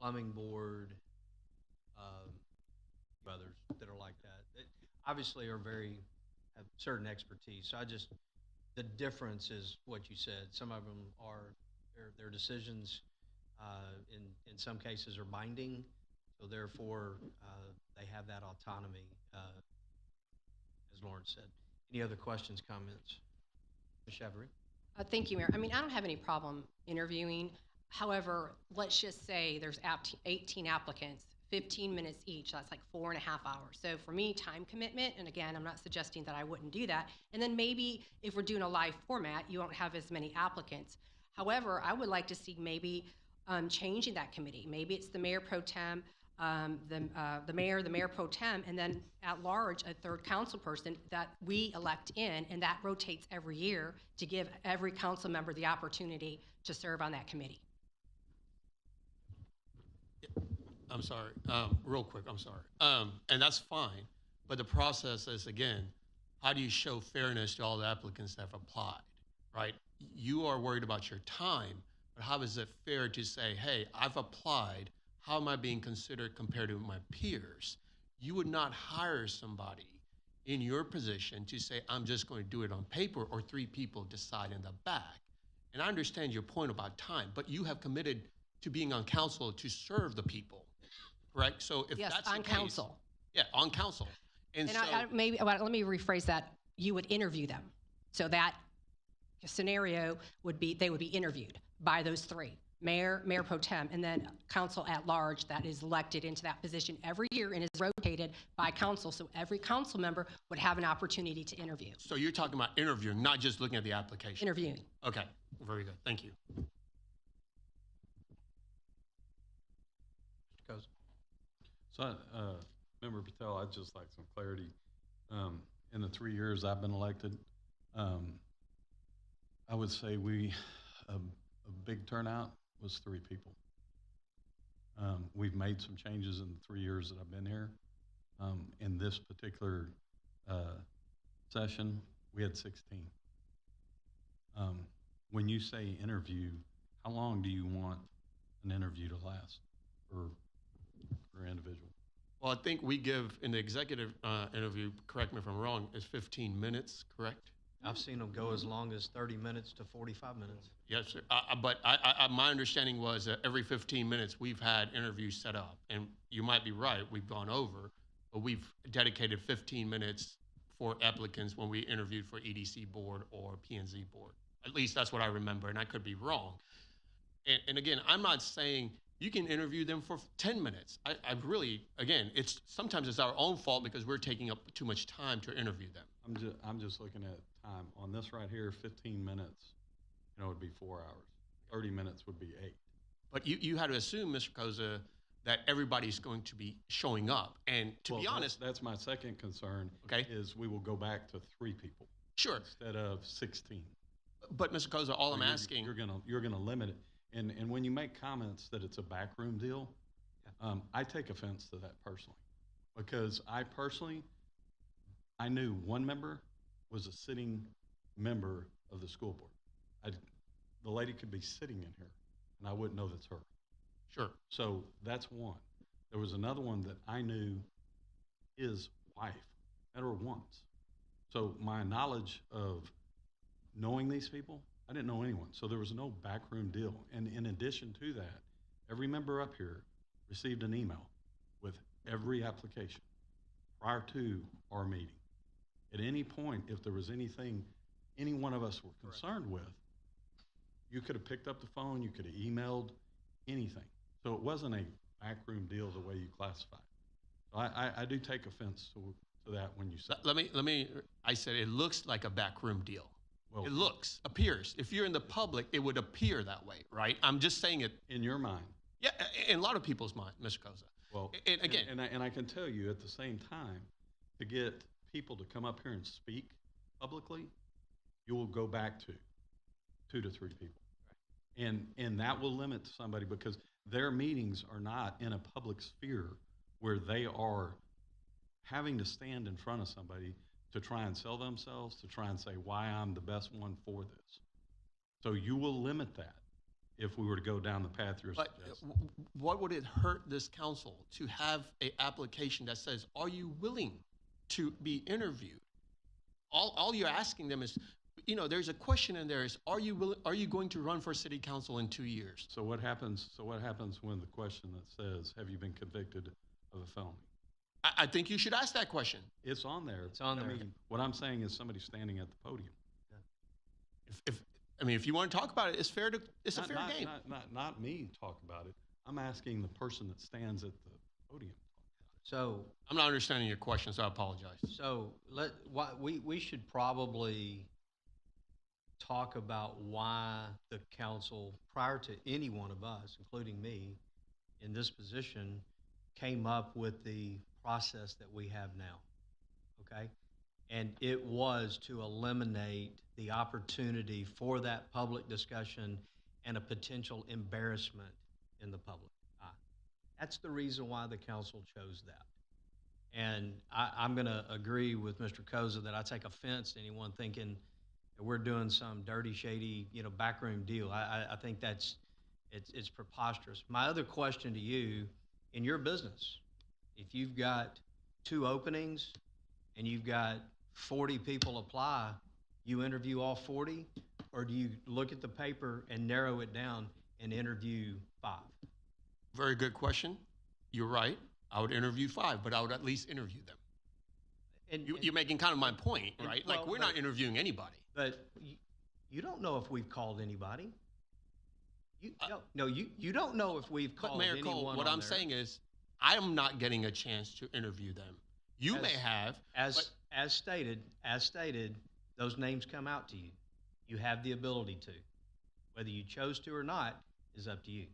plumbing board, others that are like that. That obviously have certain expertise. So the difference is what you said. Some of them are their decisions in some cases are binding, so therefore they have that autonomy, as Lawrence said. Any other questions, comments? Ms. Chavarri? Thank you, Mayor. I mean, I don't have any problem interviewing. However, let's just say there's 18 applicants, 15 minutes each. That's like 4.5 hours. So for me, time commitment, and again, I'm not suggesting that I wouldn't do that. And then maybe if we're doing a live format, you won't have as many applicants. However, I would like to see maybe changing that committee. Maybe it's the mayor pro tem, the mayor pro tem, and then at large, a 3rd council person that we elect in, and that rotates every year to give every council member the opportunity to serve on that committee. I'm sorry, real quick, I'm sorry. And that's fine, but the process is, again, how do you show fairness to all the applicants that have applied, right? You are worried about your time, but how is it fair to say, hey, I've applied, how am I being considered compared to my peers? You would not hire somebody in your position to say, I'm just going to do it on paper, or 3 people decide in the back. And I understand your point about time, but you have committed to being on council to serve the people, correct? So if Yes, that's on the case, council. yeah, on council. And, And so let me rephrase that. You would interview them. So that scenario would be, they would be interviewed by those three, mayor, mayor pro tem, and then council at large that is elected into that position every year and is rotated by council. So every council member would have an opportunity to interview. so you're talking about interviewing, not just looking at the application. Interviewing. Okay, very good. Thank you. So, Member Patel, I'd just like some clarity. In the 3 years I've been elected, I would say a big turnout was 3 people. We've made some changes in the 3 years that I've been here. In this particular session, we had 16. When you say interview, how long do you want an interview to last for individual? Well, I think we give in the executive interview, correct me if I'm wrong, is 15 minutes, correct? I've seen them go as long as 30 minutes to 45 minutes. Yes, sir. But my understanding was that every 15 minutes we've had interviews set up. And you might be right, we've gone over, but we've dedicated 15 minutes for applicants when we interviewed for EDC board or P&Z board. At least that's what I remember, and I could be wrong. And again, I'm not saying you can interview them for 10 minutes. I've really, again, sometimes it's our own fault because we're taking up too much time to interview them. I'm just looking at time. On this right here, 15 minutes, would be 4 hours. 30 minutes would be 8. But you had to assume, Mr. Koza, that everybody's going to be showing up. And to be honest, that's my second concern. Okay. Is we will go back to 3 people. Sure. Instead of 16. But Mr. Koza, all I'm asking, you're gonna limit it. And when you make comments that it's a backroom deal, I take offense to that personally, because I knew one member was a sitting member of the school board. The lady could be sitting in here, and I wouldn't know that's her. Sure. So that's one. There was another one that I knew his wife, met her once. So my knowledge of knowing these people, I didn't know anyone. So there was no backroom deal. And in addition to that, every member up here received an email with every application prior to our meeting. At any point, if there was anything any one of us were concerned with, you could have picked up the phone, you could have emailed, anything. So it wasn't a backroom deal the way you classified it. So I do take offense to that when you say. I said it looks like a backroom deal. Well, it appears. If you're in the public, it would appear that way, right? I'm just saying it. In your mind. Yeah, in a lot of people's mind, Mr. Koza. Well, and again. And I can tell you at the same time, to get people to come up here and speak publicly, you will go back to 2 to 3 people. Right. And that will limit somebody because their meetings are not in a public sphere where they are having to stand in front of somebody to try and sell themselves, to try and say why I'm the best one for this. So you will limit that if we were to go down the path you're suggesting. What would it hurt this council to have an application that says, are you willing to be interviewed? All you're asking them is, there's a question in there is, are you going to run for city council in 2 years? So what happens when the question that says, have you been convicted of a felony? I think you should ask that question. It's on there. It's on there. I mean, what I'm saying is somebody standing at the podium. Yeah. If you want to talk about it, it's a fair game. Not me talk about it. I'm asking the person that stands at the podium. So I'm not understanding your question, so I apologize. So we should probably talk about why the council, prior to any one of us, including me, in this position, came up with the process that we have now, okay? And it was to eliminate the opportunity for that public discussion and a potential embarrassment in the public eye. That's the reason why the council chose that. And I'm going to agree with Mr. Koza that I take offense to anyone thinking that we're doing some dirty, shady, backroom deal. I think it's preposterous. My other question to you, in your business, if you've got 2 openings and you've got 40 people apply, you interview all 40, or do you look at the paper and narrow it down and interview 5? Very good question. you're right. I would interview 5, but I would at least interview them. And You're making kind of my point, right? Like, well, we're not interviewing anybody. But you don't know if we've called anybody. You don't know if we've But called Mayor anyone. Cole, what on I'm there. saying is, I am not getting a chance to interview them. You may have, but as stated, those names come out to you. You have the ability to. Whether you chose to or not is up to you.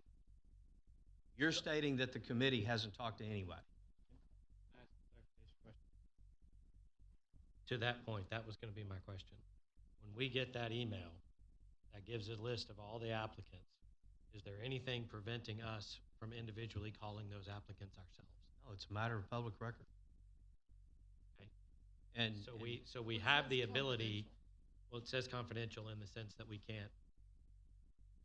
You're stating that the committee hasn't talked to anybody. To that point, that was going to be my question. When we get that email that gives a list of all the applicants, is there anything preventing us from individually calling those applicants ourselves? No, it's a matter of public record. Okay. And So we have the ability. Well, it says confidential in the sense that we can't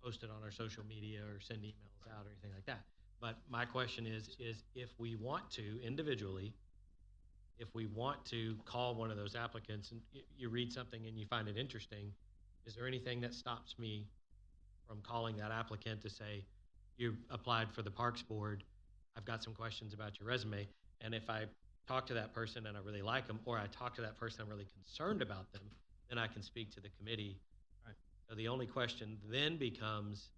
post it on our social media or send emails out or anything like that. But my question is if we want to individually, if we want to call one of those applicants and you read something and you find it interesting, is there anything that stops me from calling that applicant to say, you applied for the Parks Board, I've got some questions about your resume, and if I talk to that person and I really like them, or I talk to that person I'm really concerned about them, then I can speak to the committee. Right. So the only question then becomes,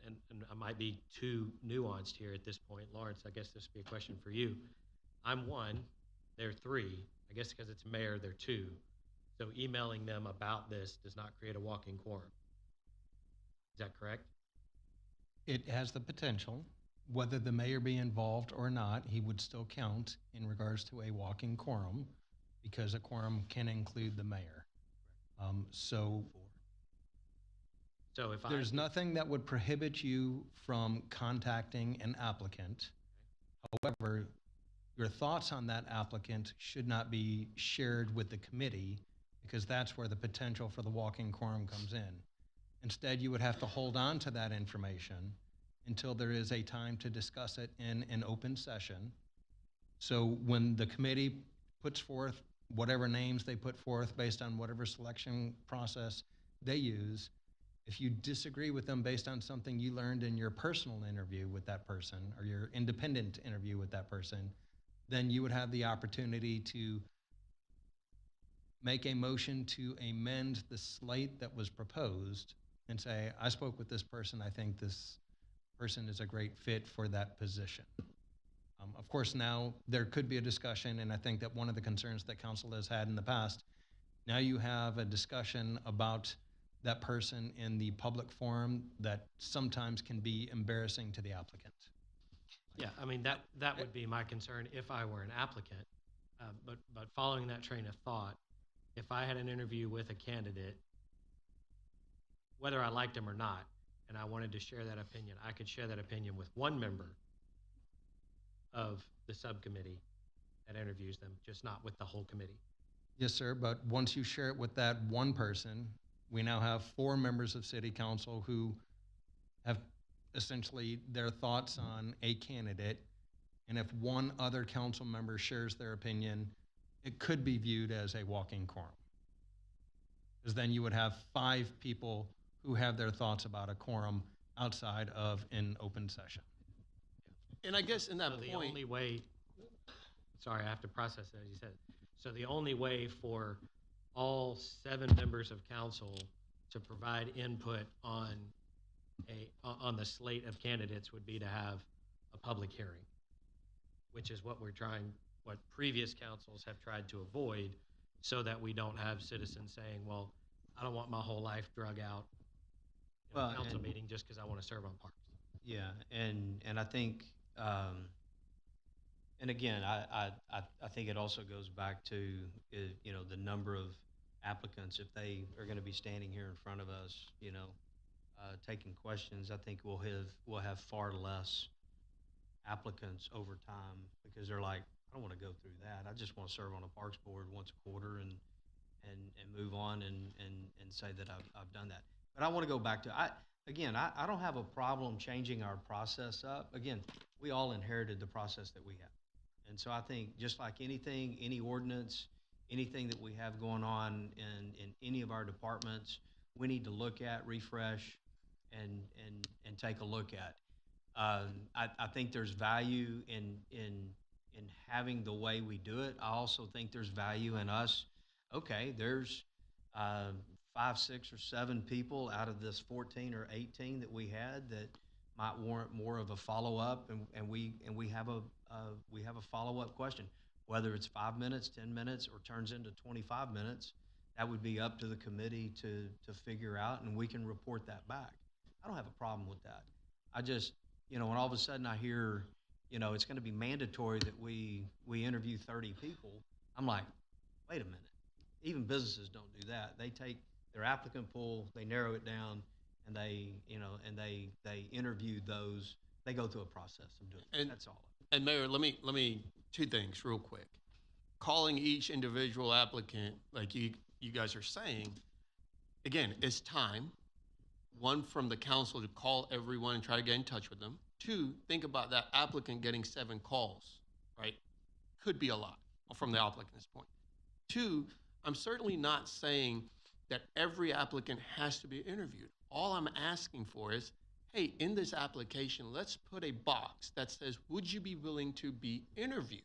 and I might be too nuanced here at this point, Lawrence, I guess this would be a question for you. I'm 1, they're 3. I guess because it's mayor, they're 2. So emailing them about this does not create a walking quorum. Is that correct? It has the potential. Whether the mayor be involved or not, he would still count in regards to a walking quorum because a quorum can include the mayor. So if there's nothing that would prohibit you from contacting an applicant. However, your thoughts on that applicant should not be shared with the committee because that's where the potential for the walking quorum comes in. Instead, you would have to hold on to that information until there is a time to discuss it in an open session. So when the committee puts forth whatever names they put forth based on whatever selection process they use, if you disagree with them based on something you learned in your personal interview with that person or your independent interview with that person, then you would have the opportunity to make a motion to amend the slate that was proposed and say, I spoke with this person, I think this person is a great fit for that position. Of course, now there could be a discussion, and I think that one of the concerns that council has had in the past, now you have a discussion about that person in the public forum that sometimes can be embarrassing to the applicant. Yeah, I mean, that would be my concern if I were an applicant. But following that train of thought, if I had an interview with a candidate, whether I liked him or not, and I wanted to share that opinion, I could share that opinion with one member of the subcommittee that interviews them, just not with the whole committee. Yes, sir, but once you share it with that one person, we now have 4 members of city council who have essentially their thoughts on a candidate, and if one other council member shares their opinion, it could be viewed as a walking quorum. Because then you would have 5 people who have their thoughts about a quorum outside of an open session. And I guess in that So the point, only way, sorry, I have to process that, as you said. So the only way for all 7 members of council to provide input on the slate of candidates would be to have a public hearing, which is what previous councils have tried to avoid, so that we don't have citizens saying, well, I don't want my whole life drug out in a council meeting just because I want to serve on parks. Yeah, and I think, and again, I think it also goes back to the number of applicants. If they are going to be standing here in front of us, taking questions, I think we'll have far less applicants over time because they're like, I don't want to go through that. I just want to serve on a parks board once a quarter and move on and say that I've done that. But I want to go back to I don't have a problem changing our process up. Again, we all inherited the process that we have. And so I think just like anything, any ordinance, anything that we have going on in any of our departments, we need to look at, refresh, and take a look at. I think there's value in having the way we do it. I also think there's value in us. Okay, there's 5, 6, or 7 people out of this 14 or 18 that we had that might warrant more of a follow up, and we have a follow up question, whether it's 5 minutes, 10 minutes, or turns into 25 minutes. That would be up to the committee to figure out, and we can report that back. I don't have a problem with that. I just, when all of a sudden I hear, it's going to be mandatory that we interview 30 people, I'm like, wait a minute. Even businesses don't do that. They take their applicant pool, they narrow it down, and they interview those. They go through a process of doing it. That's all. And Mayor, let me 2 things real quick. Calling each individual applicant, like you guys are saying, again, it's time. 1, from the council to call everyone and try to get in touch with them. 2, think about that applicant getting 7 calls, right? Could be a lot from the applicant's point. 2, I'm certainly not saying that every applicant has to be interviewed. All I'm asking for is, hey, in this application, let's put a box that says, would you be willing to be interviewed?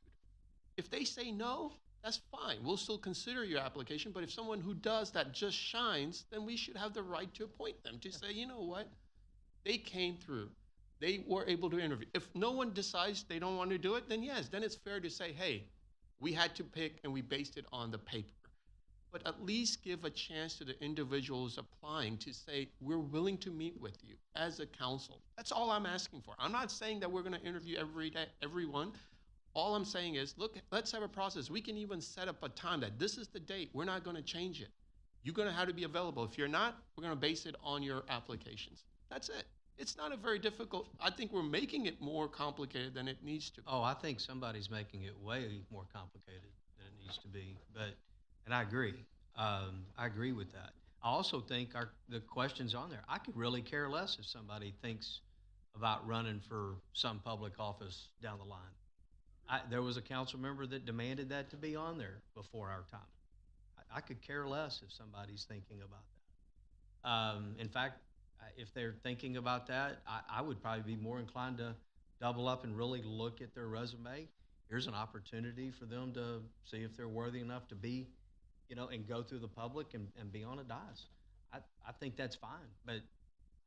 If they say no, that's fine. We'll still consider your application, but if someone who does that just shines, then we should have the right to appoint them, to say, you know what, they came through. They were able to interview. If no one decides they don't want to do it, then yes, then it's fair to say, hey, we had to pick and we based it on the paper. But at least give a chance to the individuals applying to say, we're willing to meet with you as a council. That's all I'm asking for. I'm not saying that we're going to interview everyone. All I'm saying is, look, let's have a process. We can even set up a time that this is the date. We're not going to change it. You're going to have to be available. If you're not, we're going to base it on your applications. That's it. It's not a very difficult. I think we're making it more complicated than it needs to be. Oh, I think somebody's making it way more complicated than it needs to be. And I agree. I agree with that. I also think the questions on there, I could really care less if somebody thinks about running for some public office down the line. There was a council member that demanded that to be on there before our time. I could care less if somebody's thinking about that. In fact, if they're thinking about that, I would probably be more inclined to double up and really look at their resume. Here's an opportunity for them to see if they're worthy enough to be, and go through the public and be on a dais. I think that's fine. But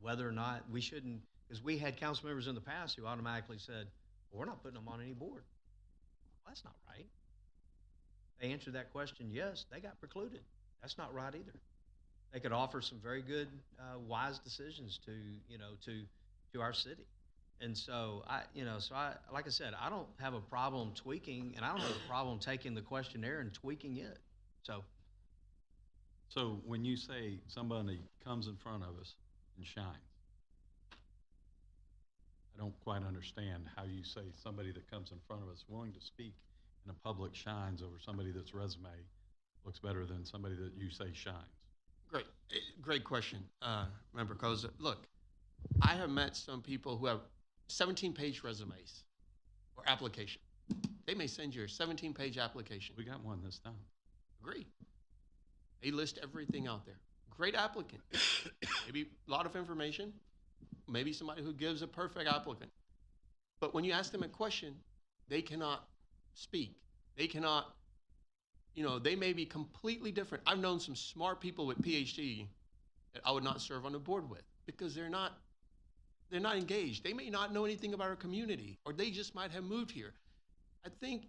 whether or not we shouldn't, because we had council members in the past who automatically said, well, we're not putting them on any board. Well, that's not right. They answered that question, yes, they got precluded. That's not right either. They could offer some very good, wise decisions to our city. And so like I said, I don't have a problem tweaking, and I don't have a problem taking the questionnaire and tweaking it. So when you say somebody comes in front of us and shines, I don't quite understand how you say somebody that comes in front of us willing to speak in a public shines over somebody that's resume looks better than somebody that you say shines. Great question, Member Koza. Look, I have met some people who have 17-page resumes or application. They may send you a 17-page application. We got one this time. Agree. They list everything out there. Great applicant. Maybe a lot of information. Maybe somebody who gives a perfect applicant. But when you ask them a question, they cannot speak. They cannot, they may be completely different. I've known some smart people with PhD that I would not serve on the board with because they're not engaged. They may not know anything about our community, or they just might have moved here. I think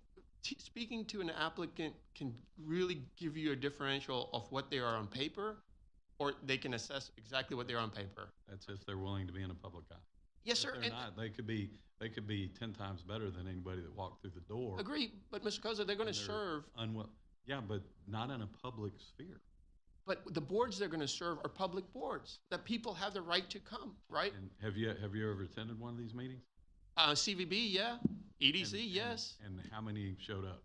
speaking to an applicant can really give you a differential of what they are on paper, or they can assess exactly what they are on paper. That's if they're willing to be in a public eye. Yes, sir. If they're not, they could be 10 times better than anybody that walked through the door. Agree, but Mr. Koza, they're going to serve. Yeah, but not in a public sphere. But the boards they're going to serve are public boards that people have the right to come, right? And have you ever attended one of these meetings? CVB, yeah. EDC, yes. And how many showed up?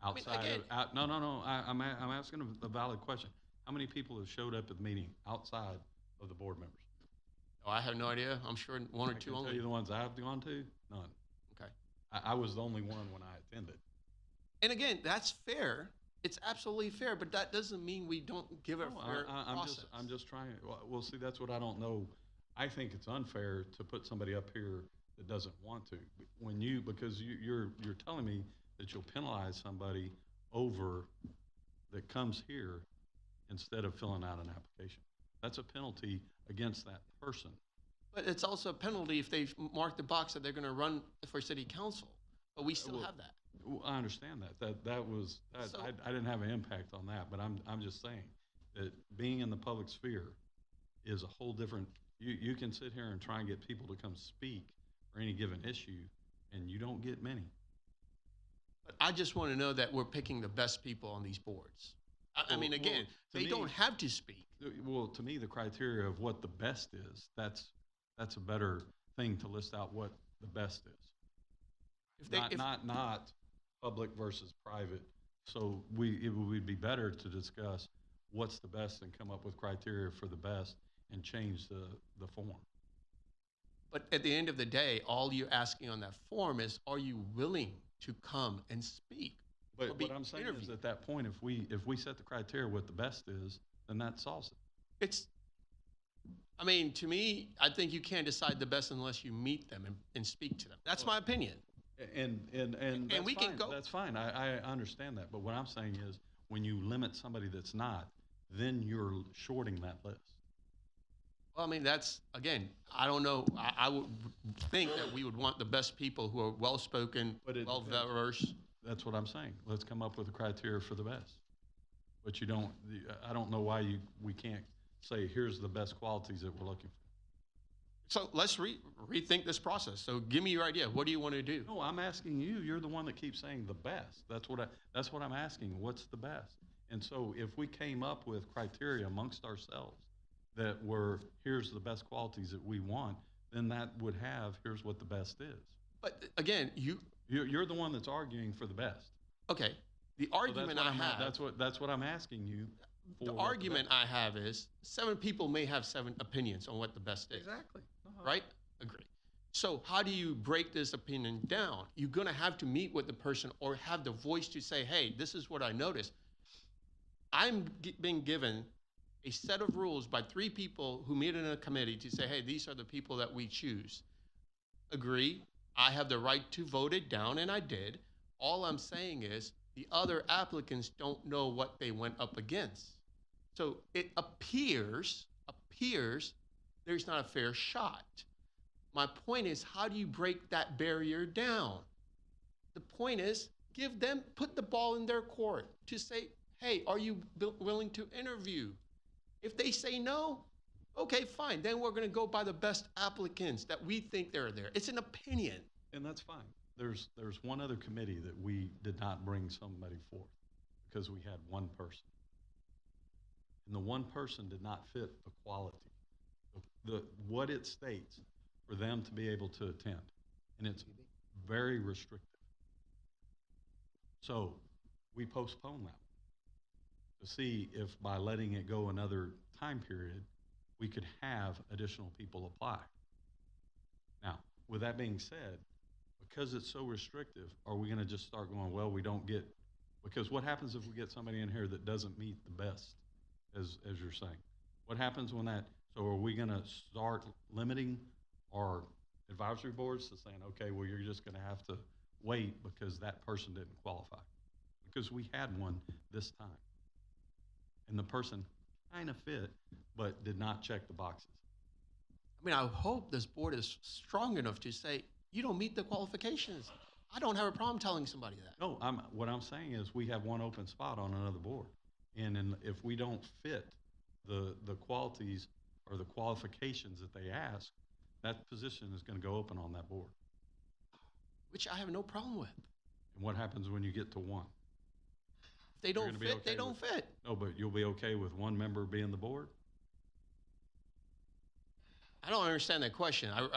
Outside again, no. I'm asking a valid question. How many people have showed up at the meeting outside of the board members? Oh, I have no idea. I'm sure one or two only. Tell you the ones I've gone to? None. Okay. I was the only one when I attended. And again, that's fair. It's absolutely fair, but that doesn't mean we don't give a fair process. I'm just trying. Well, see, that's what I don't know I think it's unfair to put somebody up here that doesn't want to. Because you're telling me that you'll penalize somebody over that comes here instead of filling out an application. That's a penalty against that person. But it's also a penalty if they mark the box that they're going to run for city council. But we still have that. Well, I understand that. I didn't have an impact on that, but I'm just saying that being in the public sphere is a whole different. You can sit here and try and get people to come speak for any given issue, and you don't get many. But I just want to know that we're picking the best people on these boards. I mean, again, they don't have to speak. Well, to me, the criteria of what the best is, that's a better thing to list out what the best is. Not public versus private. So it would be better to discuss what's the best and come up with criteria for the best and change the form. But at the end of the day, all you're asking on that form is, are you willing to come and speak? But what I'm saying is, at that point, if we set the criteria what the best is, then that solves it. I mean, to me, I think you can't decide the best unless you meet them and speak to them. That's my opinion. And we can go. That's fine. I understand that. But what I'm saying is, when you limit somebody that's not, then you're shorting that list. Well, I mean, that's, again, I don't know. I would think that we would want the best people who are well-spoken, well-versed. That's what I'm saying. Let's come up with a criteria for the best. But I don't know why we can't say, here's the best qualities that we're looking for. So let's rethink this process. So give me your idea. What do you want to do? No, I'm asking you. You're the one that keeps saying the best. That's what I'm asking. What's the best? And so if we came up with criteria amongst ourselves that were, here's the best qualities that we want, then that would have, here's what the best is. But again, you're the one that's arguing for the best. Okay. The argument I have. That's what I'm asking you. The argument I have is 7 people may have 7 opinions on what the best is. Exactly. Right? Agree. So how do you break this opinion down? You're going to have to meet with the person or have the voice to say, hey, this is what I noticed. I'm being given a set of rules by 3 people who meet in a committee to say, hey, these are the people that we choose. Agree. I have the right to vote it down, and I did. All I'm saying is the other applicants don't know what they went up against. So it appears there's not a fair shot. My point is, how do you break that barrier down? The point is, put the ball in their court to say, hey, are you willing to interview? If they say no, okay, fine. Then we're going to go by the best applicants that we think they're there. It's an opinion. And that's fine. There's one other committee that we did not bring somebody forth because we had one person. And the one person did not fit the quality, what it states for them to be able to attend. And it's very restrictive. So we postponed that one to see if by letting it go another time period, we could have additional people apply. Now, with that being said, because it's so restrictive, are we going to just start going, well, we don't get, because what happens if we get somebody in here that doesn't meet the best, as you're saying? What happens when that, so are we going to start limiting our advisory boards to saying, okay, well, you're just going to have to wait because that person didn't qualify? Because we had one this time. And the person kind of fit, but did not check the boxes. I mean, I hope this board is strong enough to say, you don't meet the qualifications. I don't have a problem telling somebody that. No, what I'm saying is we have one open spot on another board. And if we don't fit the qualities or the qualifications that they ask, that position is going to go open on that board. Which I have no problem with. And what happens when you get to one? If they don't fit, they don't fit. No, but you'll be okay with one member being the board? I don't understand that question. I'm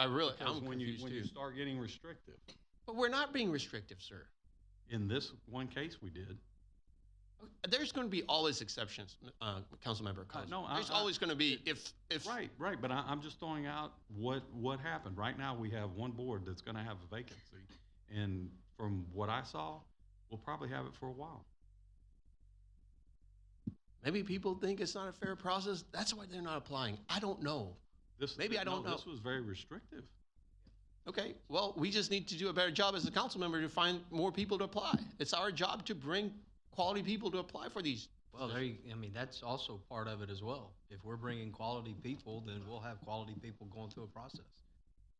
confused when you start getting restrictive. But we're not being restrictive, sir. In this one case, we did. There's going to be always exceptions, Councilmember Cousins. No, there's always going to be if. Right. But I'm just throwing out what happened. Right now, we have one board that's going to have a vacancy, and from what I saw, we'll probably have it for a while. Maybe people think it's not a fair process. That's why they're not applying. I don't know. Maybe I don't know. This was very restrictive. Okay, well, we just need to do a better job as a council member to find more people to apply. It's our job to bring quality people to apply for these. Well, I mean, that's also part of it as well. If we're bringing quality people, then we'll have quality people going through a process.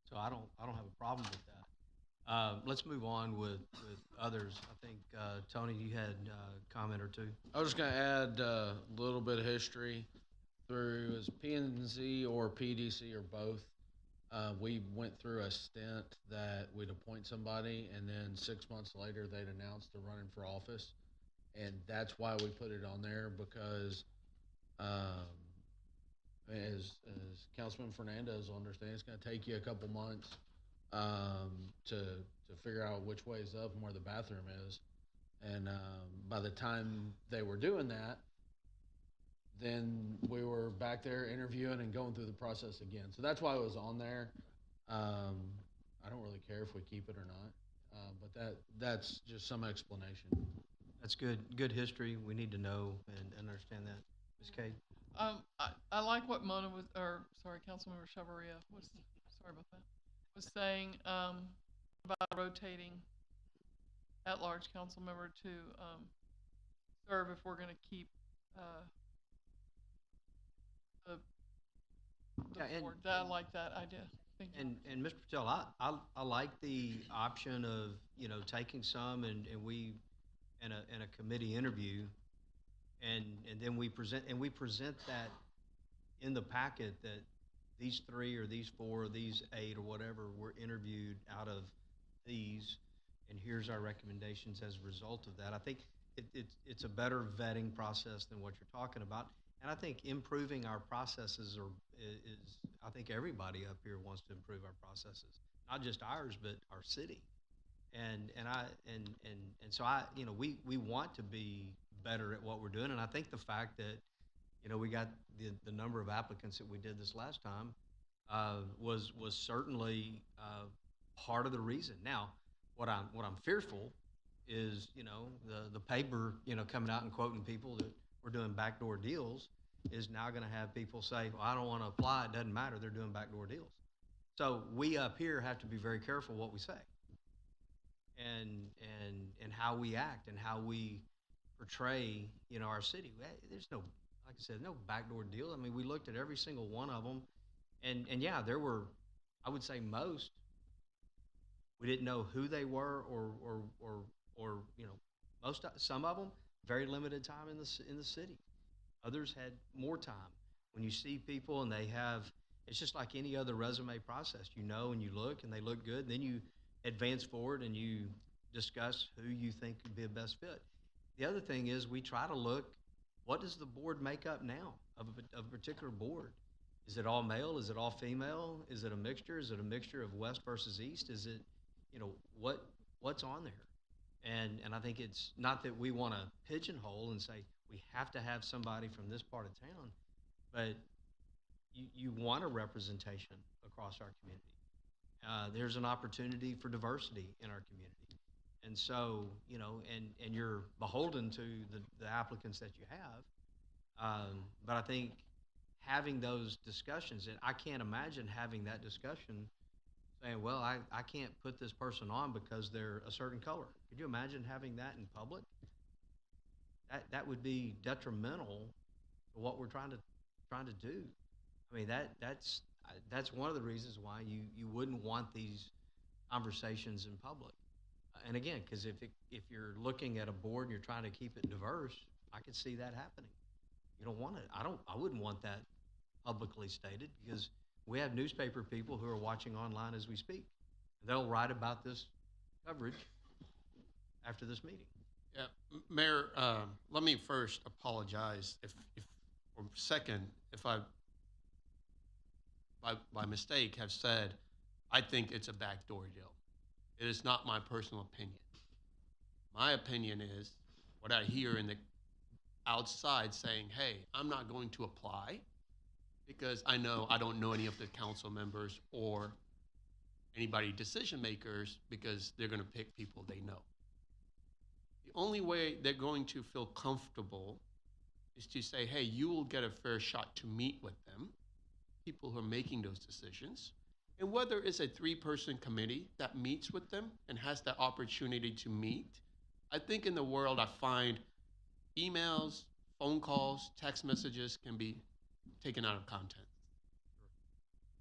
So I don't have a problem with that. Let's move on with others. I think, Tony, you had a comment or two. I was just going to add a little bit of history through as P&Z or PDC or both. We went through a stint that we'd appoint somebody, and then 6 months later they'd announce they're running for office, and that's why we put it on there, because as Councilman Fernandez will understand, it's going to take you a couple months to figure out which way is up and where the bathroom is, and by the time they were doing that, then we were back there interviewing and going through the process again. So that's why it was on there. I don't really care if we keep it or not, but that's just some explanation. That's good history. We need to know and understand that. Ms. Kate? I like what Councilmember Chavarria was saying about rotating at-large council member to serve if we're going to keep the board. I like that idea. Thank you. And Mr. Patel, I like the option of, you know, taking some and we in a committee interview and then we present that in the packet that these 3 or these 4 or these 8 or whatever were interviewed out of these, and here's our recommendations as a result of that. I think it's a better vetting process than what you're talking about. And I think improving our processes is I think everybody up here wants to improve our processes, not just ours, but our city. And so you know, we want to be better at what we're doing. And I think the fact that, you know, we got the number of applicants that we did this last time was certainly part of the reason. Now, what I'm fearful is, you know, the paper, you know, coming out and quoting people that we're doing backdoor deals is now going to have people say, well, I don't want to apply. It doesn't matter. They're doing backdoor deals. So we up here have to be very careful what we say and how we act and how we portray, you know, our city. There's no, like I said, no backdoor deal. I mean, we looked at every single one of them, and yeah, there were, I would say most, we didn't know who they were or you know, some of them very limited time in the city. Others had more time. When you see people and they have, it's just like any other resume process. You know, and you look and they look good. Then you advance forward and you discuss who you think could be a best fit. The other thing is we try to look, what does the board make up now of a particular board? Is it all male? Is it all female? Is it a mixture? Is it a mixture of West versus East? Is it, you know, what's on there? And I think it's not that we want to pigeonhole and say we have to have somebody from this part of town, but you want a representation across our community. There's an opportunity for diversity in our community. And so, you know, and you're beholden to the applicants that you have. But I think having those discussions, and I can't imagine having that discussion saying, well, I can't put this person on because they're a certain color. Could you imagine having that in public? That would be detrimental to what we're trying to do. I mean, that's one of the reasons why you wouldn't want these conversations in public. And again, because if you're looking at a board and you're trying to keep it diverse, I could see that happening. You don't want it. I wouldn't want that publicly stated, because we have newspaper people who are watching online as we speak. They'll write about this coverage after this meeting. Yeah, Mayor, let me first apologize if or second, if I by mistake have said I think it's a backdoor deal. It is not my personal opinion. My opinion is what I hear in the outside saying, hey, I'm not going to apply because I don't know any of the council members or anybody decision makers, because they're going to pick people they know. The only way they're going to feel comfortable is to say, hey, you will get a fair shot to meet with them. people who are making those decisions. And whether it's a 3-person committee that meets with them and has that opportunity to meet, I think in the world I find emails, phone calls, text messages can be taken out of context.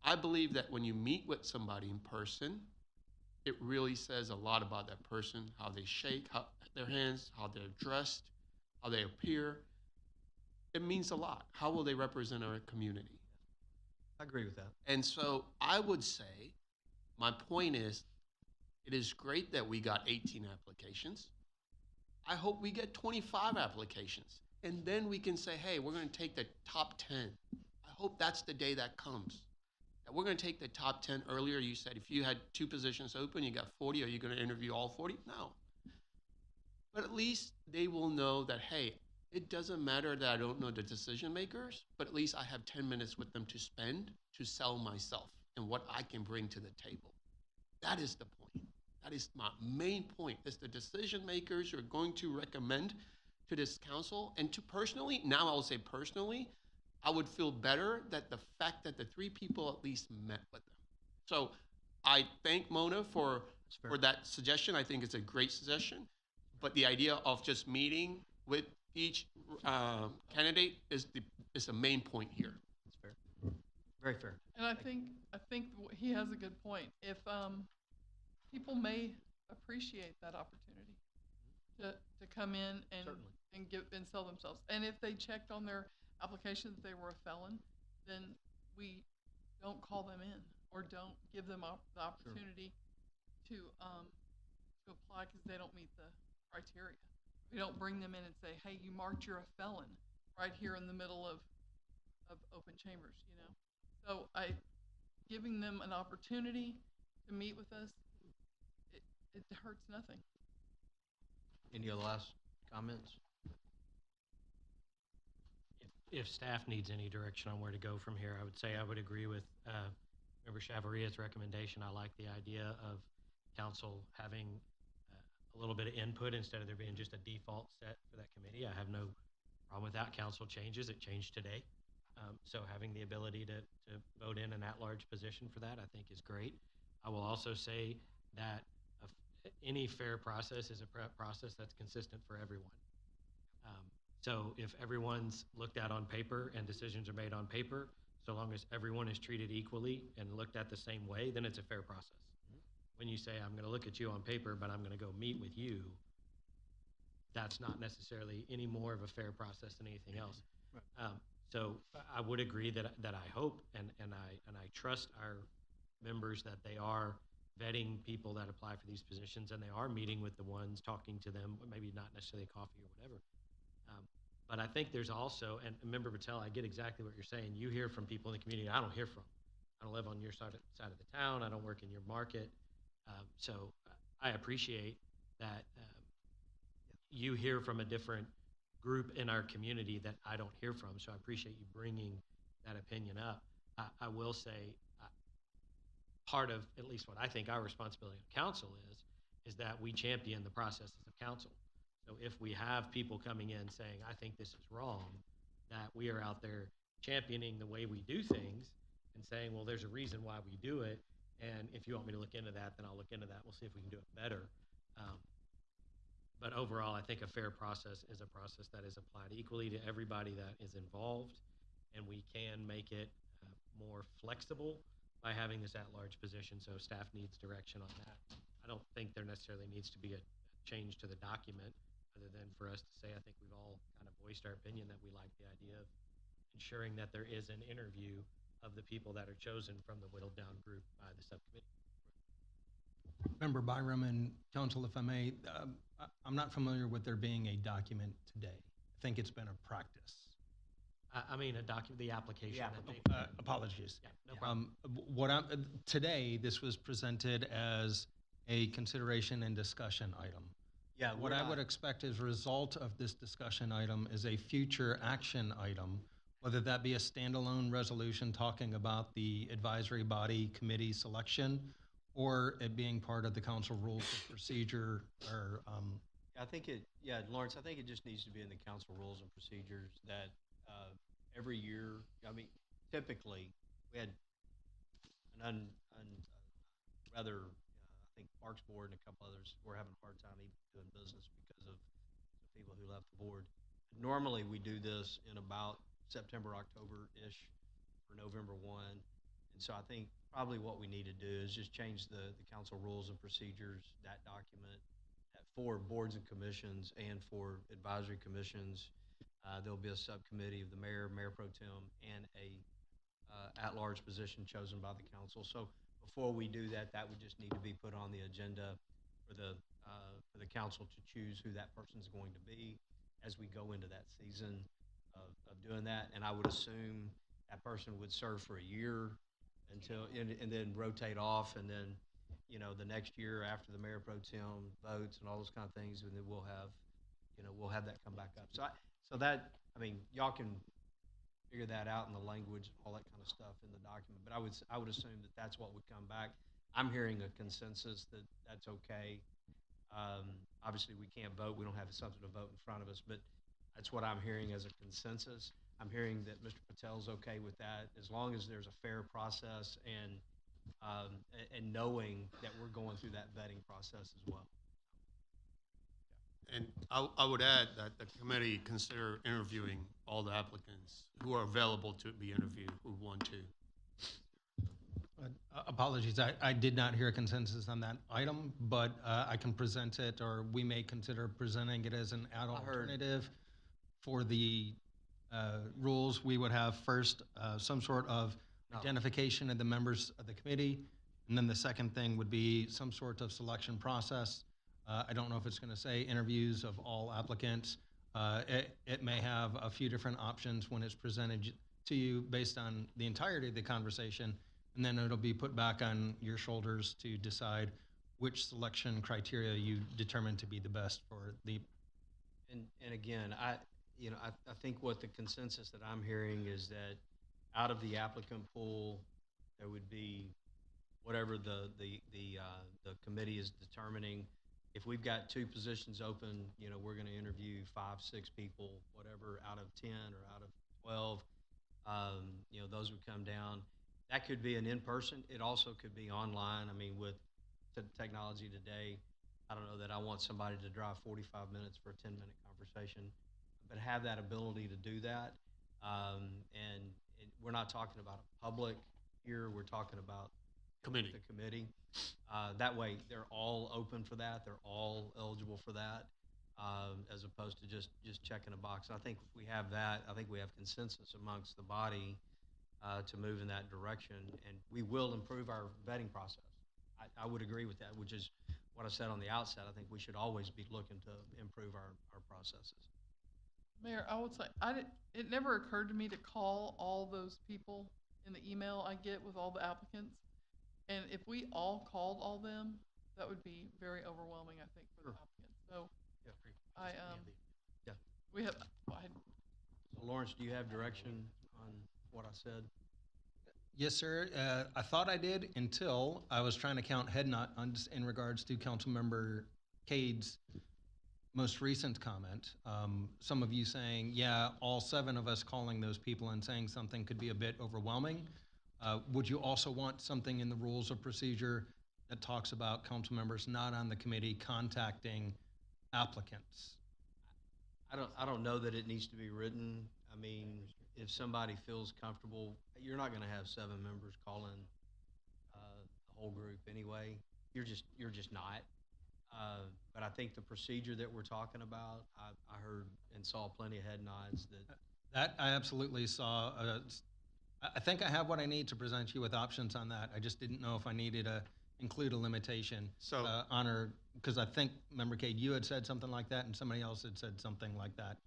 I believe that when you meet with somebody in person, it really says a lot about that person, how they shake their hands, how they're dressed, how they appear. It means a lot. How will they represent our community? I agree with that. And so I would say, my point is, it is great that we got 18 applications. I hope we get 25 applications. And then we can say, hey, we're going to take the top 10. I hope that's the day that comes. That we're going to take the top 10. Earlier you said if you had 2 positions open, you got 40, are you going to interview all 40? No. But at least they will know that, hey, it doesn't matter that I don't know the decision makers, but at least I have 10 minutes with them to spend to sell myself and what I can bring to the table. That is the point. That is my main point, is the decision makers who are going to recommend to this council. And to personally, now I'll say personally, I would feel better that the fact that the 3 people at least met with them. So I thank Mona for that suggestion. I think it's a great suggestion. But the idea of just meeting with each candidate is the main point here. That's fair. Very fair. And I think he has a good point. If people may appreciate that opportunity to come in and give and sell themselves, and if they checked on their application that they were a felon, then we don't call them in or don't give them the opportunity to apply because they don't meet the criteria. We don't bring them in and say, hey, you marked you're a felon right here in the middle of open chambers, you know? So giving them an opportunity to meet with us, it hurts nothing. Any other last comments? If staff needs any direction on where to go from here, I would say I would agree with Member Chavaria's recommendation. I like the idea of council having a little bit of input instead of there being just a default set for that committee. I have no problem with that. Council changes. It changed today. So having the ability to vote in an at-large position for that, I think, is great. I will also say that any fair process is a process that's consistent for everyone. So if everyone's looked at on paper and decisions are made on paper, so long as everyone is treated equally and looked at the same way, then it's a fair process. When you say, I'm going to look at you on paper, but I'm going to go meet with you, that's not necessarily any more of a fair process than anything else. Right. So I would agree that I hope and I trust our members that they are vetting people that apply for these positions and they are meeting with the ones, talking to them, maybe not necessarily coffee or whatever. But I think there's also, and Member Patel, I get exactly what you're saying. You hear from people in the community I don't hear from. I don't live on your side of the town. I don't work in your market. So I appreciate that you hear from a different group in our community that I don't hear from. So I appreciate you bringing that opinion up. I will say part of at least what I think our responsibility on council is that we champion the processes of council. So if we have people coming in saying, I think this is wrong, that we are out there championing the way we do things and saying, well, there's a reason why we do it. And if you want me to look into that, then I'll look into that. We'll see if we can do it better. But overall, I think a fair process is a process that is applied equally to everybody that is involved. And we can make it more flexible by having this at-large position. So staff needs direction on that. I don't think there necessarily needs to be a change to the document other than for us to say, I think we've all kind of voiced our opinion that we like the idea of ensuring that there is an interview of the people that are chosen from the whittled down group by the subcommittee. Member Byram and council, if I may, I'm not familiar with there being a document today. I think it's been a practice. I mean, the application. Yeah, apologies. Yeah, no problem. Today, this was presented as a consideration and discussion item. Yeah. What I would expect as a result of this discussion item is a future action item, whether that be a standalone resolution talking about the advisory body committee selection or it being part of the council rules of procedure or I think Lawrence, I think it just needs to be in the council rules and procedures that every year, I mean, typically we had an rather, I think Parks Board and a couple others were having a hard time even doing business because of the people who left the board. Normally, we do this in about September, October-ish for November 1. And so I think probably what we need to do is just change the council rules and procedures, that document, that for boards and commissions and for advisory commissions. There'll be a subcommittee of the mayor, mayor pro tem, and a at-large position chosen by the council. So before we do that, that would just need to be put on the agenda for the council to choose who that person's going to be as we go into that season of doing that. And I would assume that person would serve for a year until, and then rotate off, and then, you know, the next year after the mayor pro tem votes and all those kind of things, and then we'll have, you know, we'll have that come back up. So that, I mean, y'all can figure that out in the language, all that kind of stuff in the document. But I would assume that that's what would come back. I'm hearing a consensus that that's okay. Obviously, we can't vote. We don't have something to vote in front of us, but that's what I'm hearing as a consensus. I'm hearing that Mr. Patel's okay with that, as long as there's a fair process and knowing that we're going through that vetting process as well. And I would add that the committee consider interviewing all the applicants who are available to be interviewed, who want to. Apologies, I did not hear a consensus on that item, but I can present it, or we may consider presenting it as an alternative for the rules. We would have first some sort of identification of the members of the committee, and then the second thing would be some sort of selection process. I don't know if it's going to say interviews of all applicants. It may have a few different options when it's presented to you based on the entirety of the conversation, and then it'll be put back on your shoulders to decide which selection criteria you determine to be the best for the. And again, I think what the consensus that I'm hearing is that out of the applicant pool, there would be whatever the committee is determining. If we've got 2 positions open, you know, we're going to interview 5, 6 people, whatever, out of 10 or out of 12. You know, those would come down. That could be an in-person. It also could be online. I mean, with technology today, I don't know that I want somebody to drive 45 minutes for a 10-minute conversation, but have that ability to do that. And we're not talking about a public here. We're talking about the committee. That way, they're all open for that. They're all eligible for that, as opposed to just checking a box. I think if we have that, I think we have consensus amongst the body to move in that direction, and we will improve our vetting process. I would agree with that, which is what I said on the outset. I think we should always be looking to improve our processes. Mayor, I would say, it never occurred to me to call all those people in the email I get with all the applicants. And if we all called all them, that would be very overwhelming, I think, for the applicants. So we have, So Lawrence, do you have direction on what I said? Yes, sir. I thought I did until I was trying to count head nods in regards to Councilmember Cade's most recent comment. Some of you saying, yeah, all 7 of us calling those people and saying something could be a bit overwhelming. Would you also want something in the rules of procedure that talks about council members not on the committee contacting applicants? I don't know that it needs to be written. I mean, if somebody feels comfortable, you're not going to have 7 members calling the whole group anyway. You're just not. But I think the procedure that we're talking about, I heard and saw plenty of head nods that I absolutely saw. I think I have what I need to present you with options on that. I just didn't know if I needed to include a limitation. So because I think, Member Cade, you had said something like that, and somebody else had said something like that.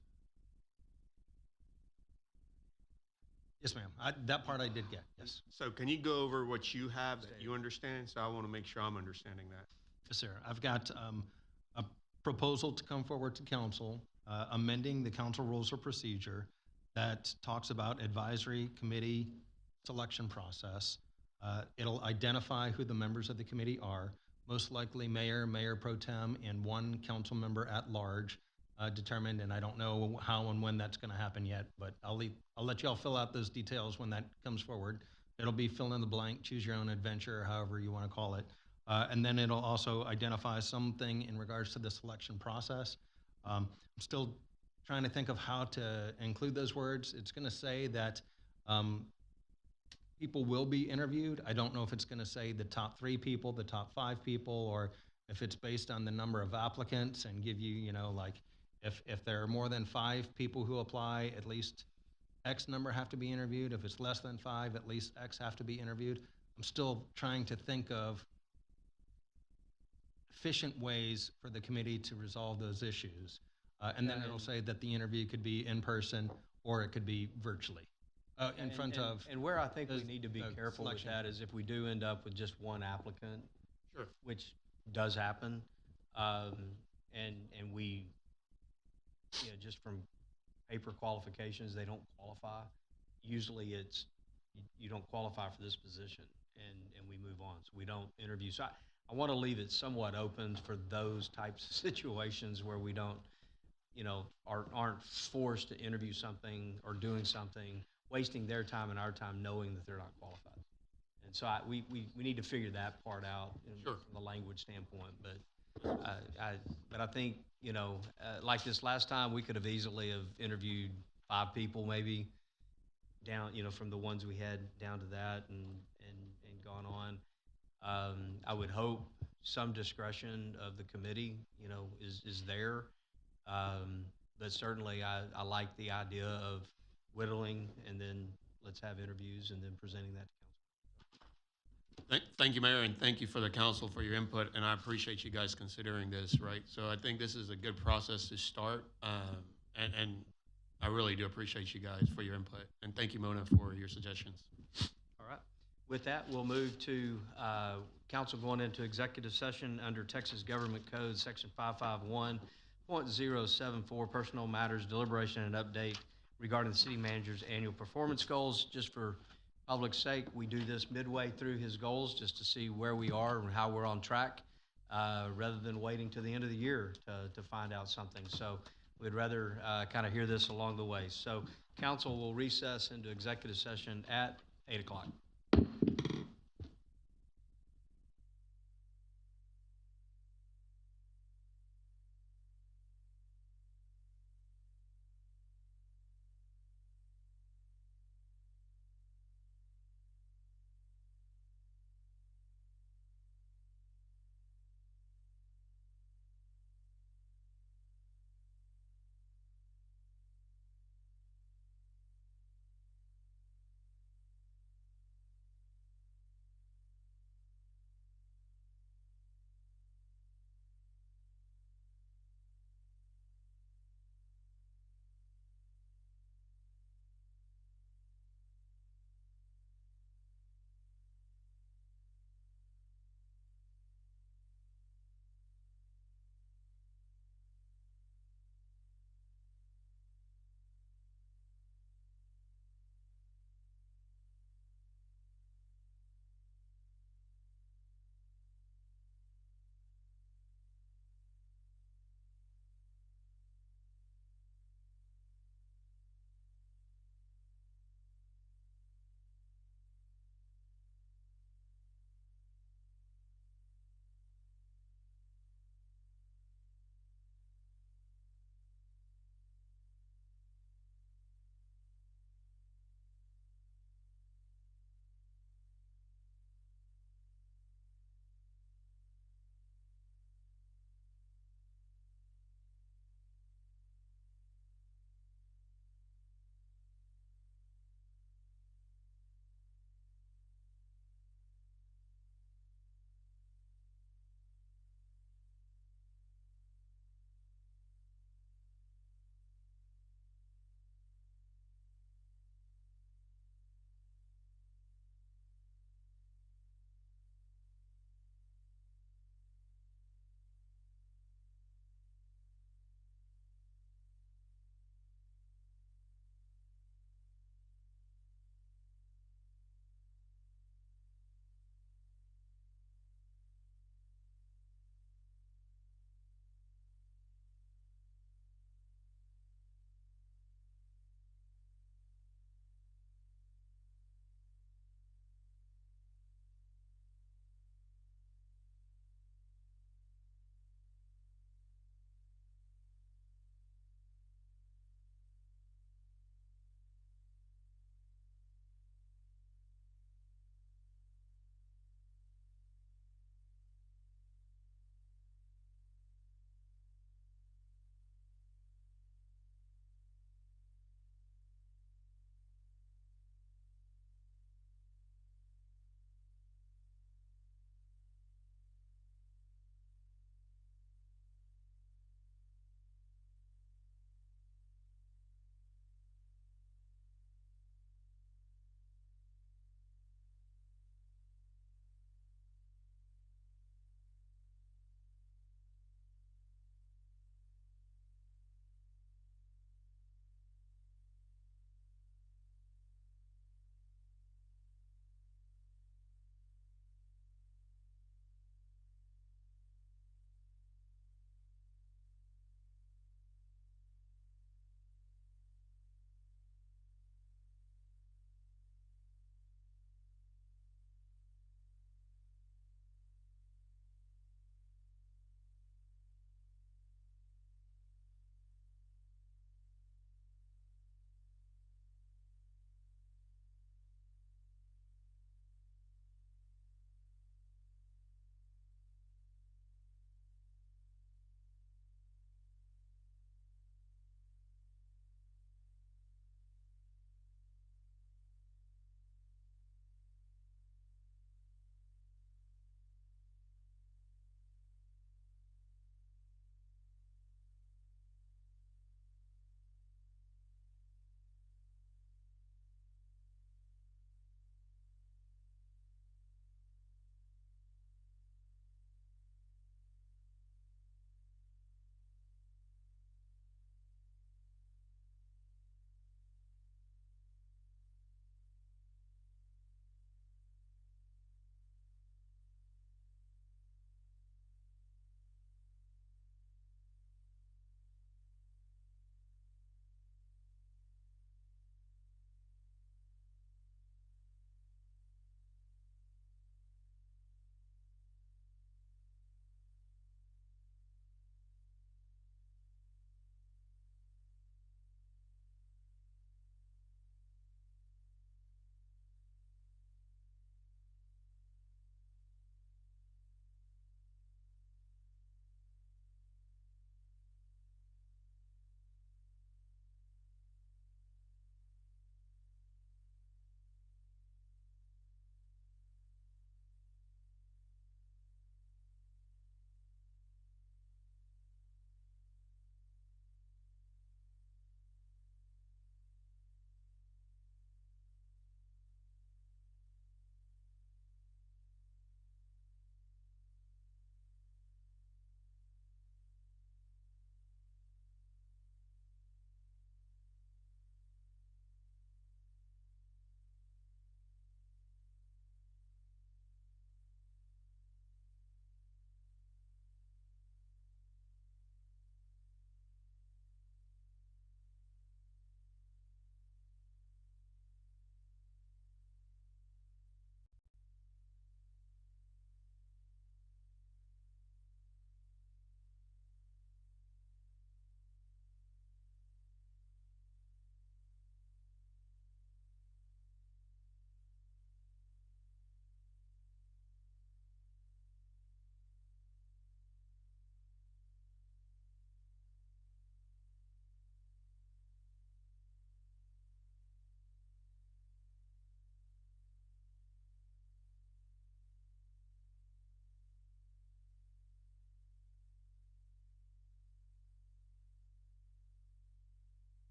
Yes, ma'am. That part I did get, yes. So can you go over what you have that you understand? So I want to make sure I'm understanding that. Yes, sir. I've got a proposal to come forward to council, amending the council rules of procedure that talks about advisory committee selection process. It'll identify who the members of the committee are, most likely mayor, mayor pro tem, and 1 council member at large determined, and I don't know how and when that's going to happen yet, but I'll let y'all fill out those details when that comes forward. It'll be fill in the blank, choose your own adventure, however you want to call it. And then it'll also identify something in regards to the selection process. I'm still trying to think of how to include those words. It's going to say that people will be interviewed. I don't know if it's going to say the top 3 people, the top 5 people, or if it's based on the number of applicants and give you, you know, like if there are more than 5 people who apply, at least X number have to be interviewed. If it's less than 5, at least X have to be interviewed. I'm still trying to think of efficient ways for the committee to resolve those issues. And then it'll say that the interview could be in person or it could be virtually. In front of. And where I think we those- need to be the careful with selection. that is if we do end up with just one applicant, Sure. which does happen, and we, you know, just from paper qualifications, they don't qualify. Usually it's, you don't qualify for this position, and we move on. So we don't interview. So I want to leave it somewhat open for those types of situations where we don't, you know, aren't forced to interview something or doing something, wasting their time and our time knowing that they're not qualified. And so we need to figure that part out from the language standpoint. But I think, you know, like this last time, we could have easily have interviewed 5 people maybe down, you know, from the ones we had down to that and gone on. I would hope some discretion of the committee, you know, is there. But certainly I like the idea of whittling and then let's have interviews and then presenting that to council. Thank you, Mayor, and thank you for the council for your input, and I appreciate you guys considering this, right? So I think this is a good process to start, and I really do appreciate you guys for your input, and thank you, Mona, for your suggestions. All right. With that, we'll move to council going into executive session under Texas Government Code, Section 551.074, Personnel Matters, Deliberation and Update regarding the city manager's annual performance goals. Just for public's sake, we do this midway through his goals just to see where we are and how we're on track, rather than waiting to the end of the year to find out something. So we'd rather kind of hear this along the way. So council will recess into executive session at 8 o'clock.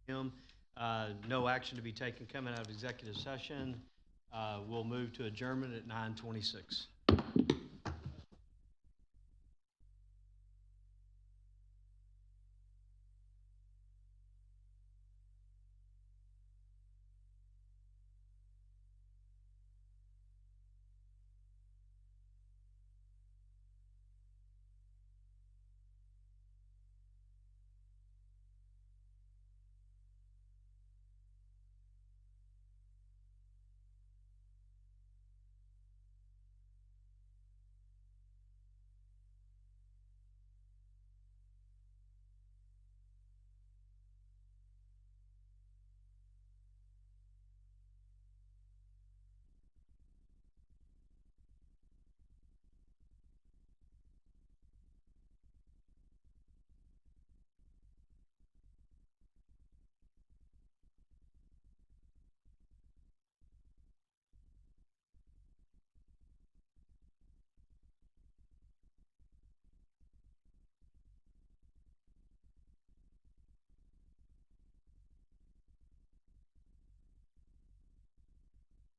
p.m. No action to be taken coming out of executive session. We'll move to adjournment at 9:26.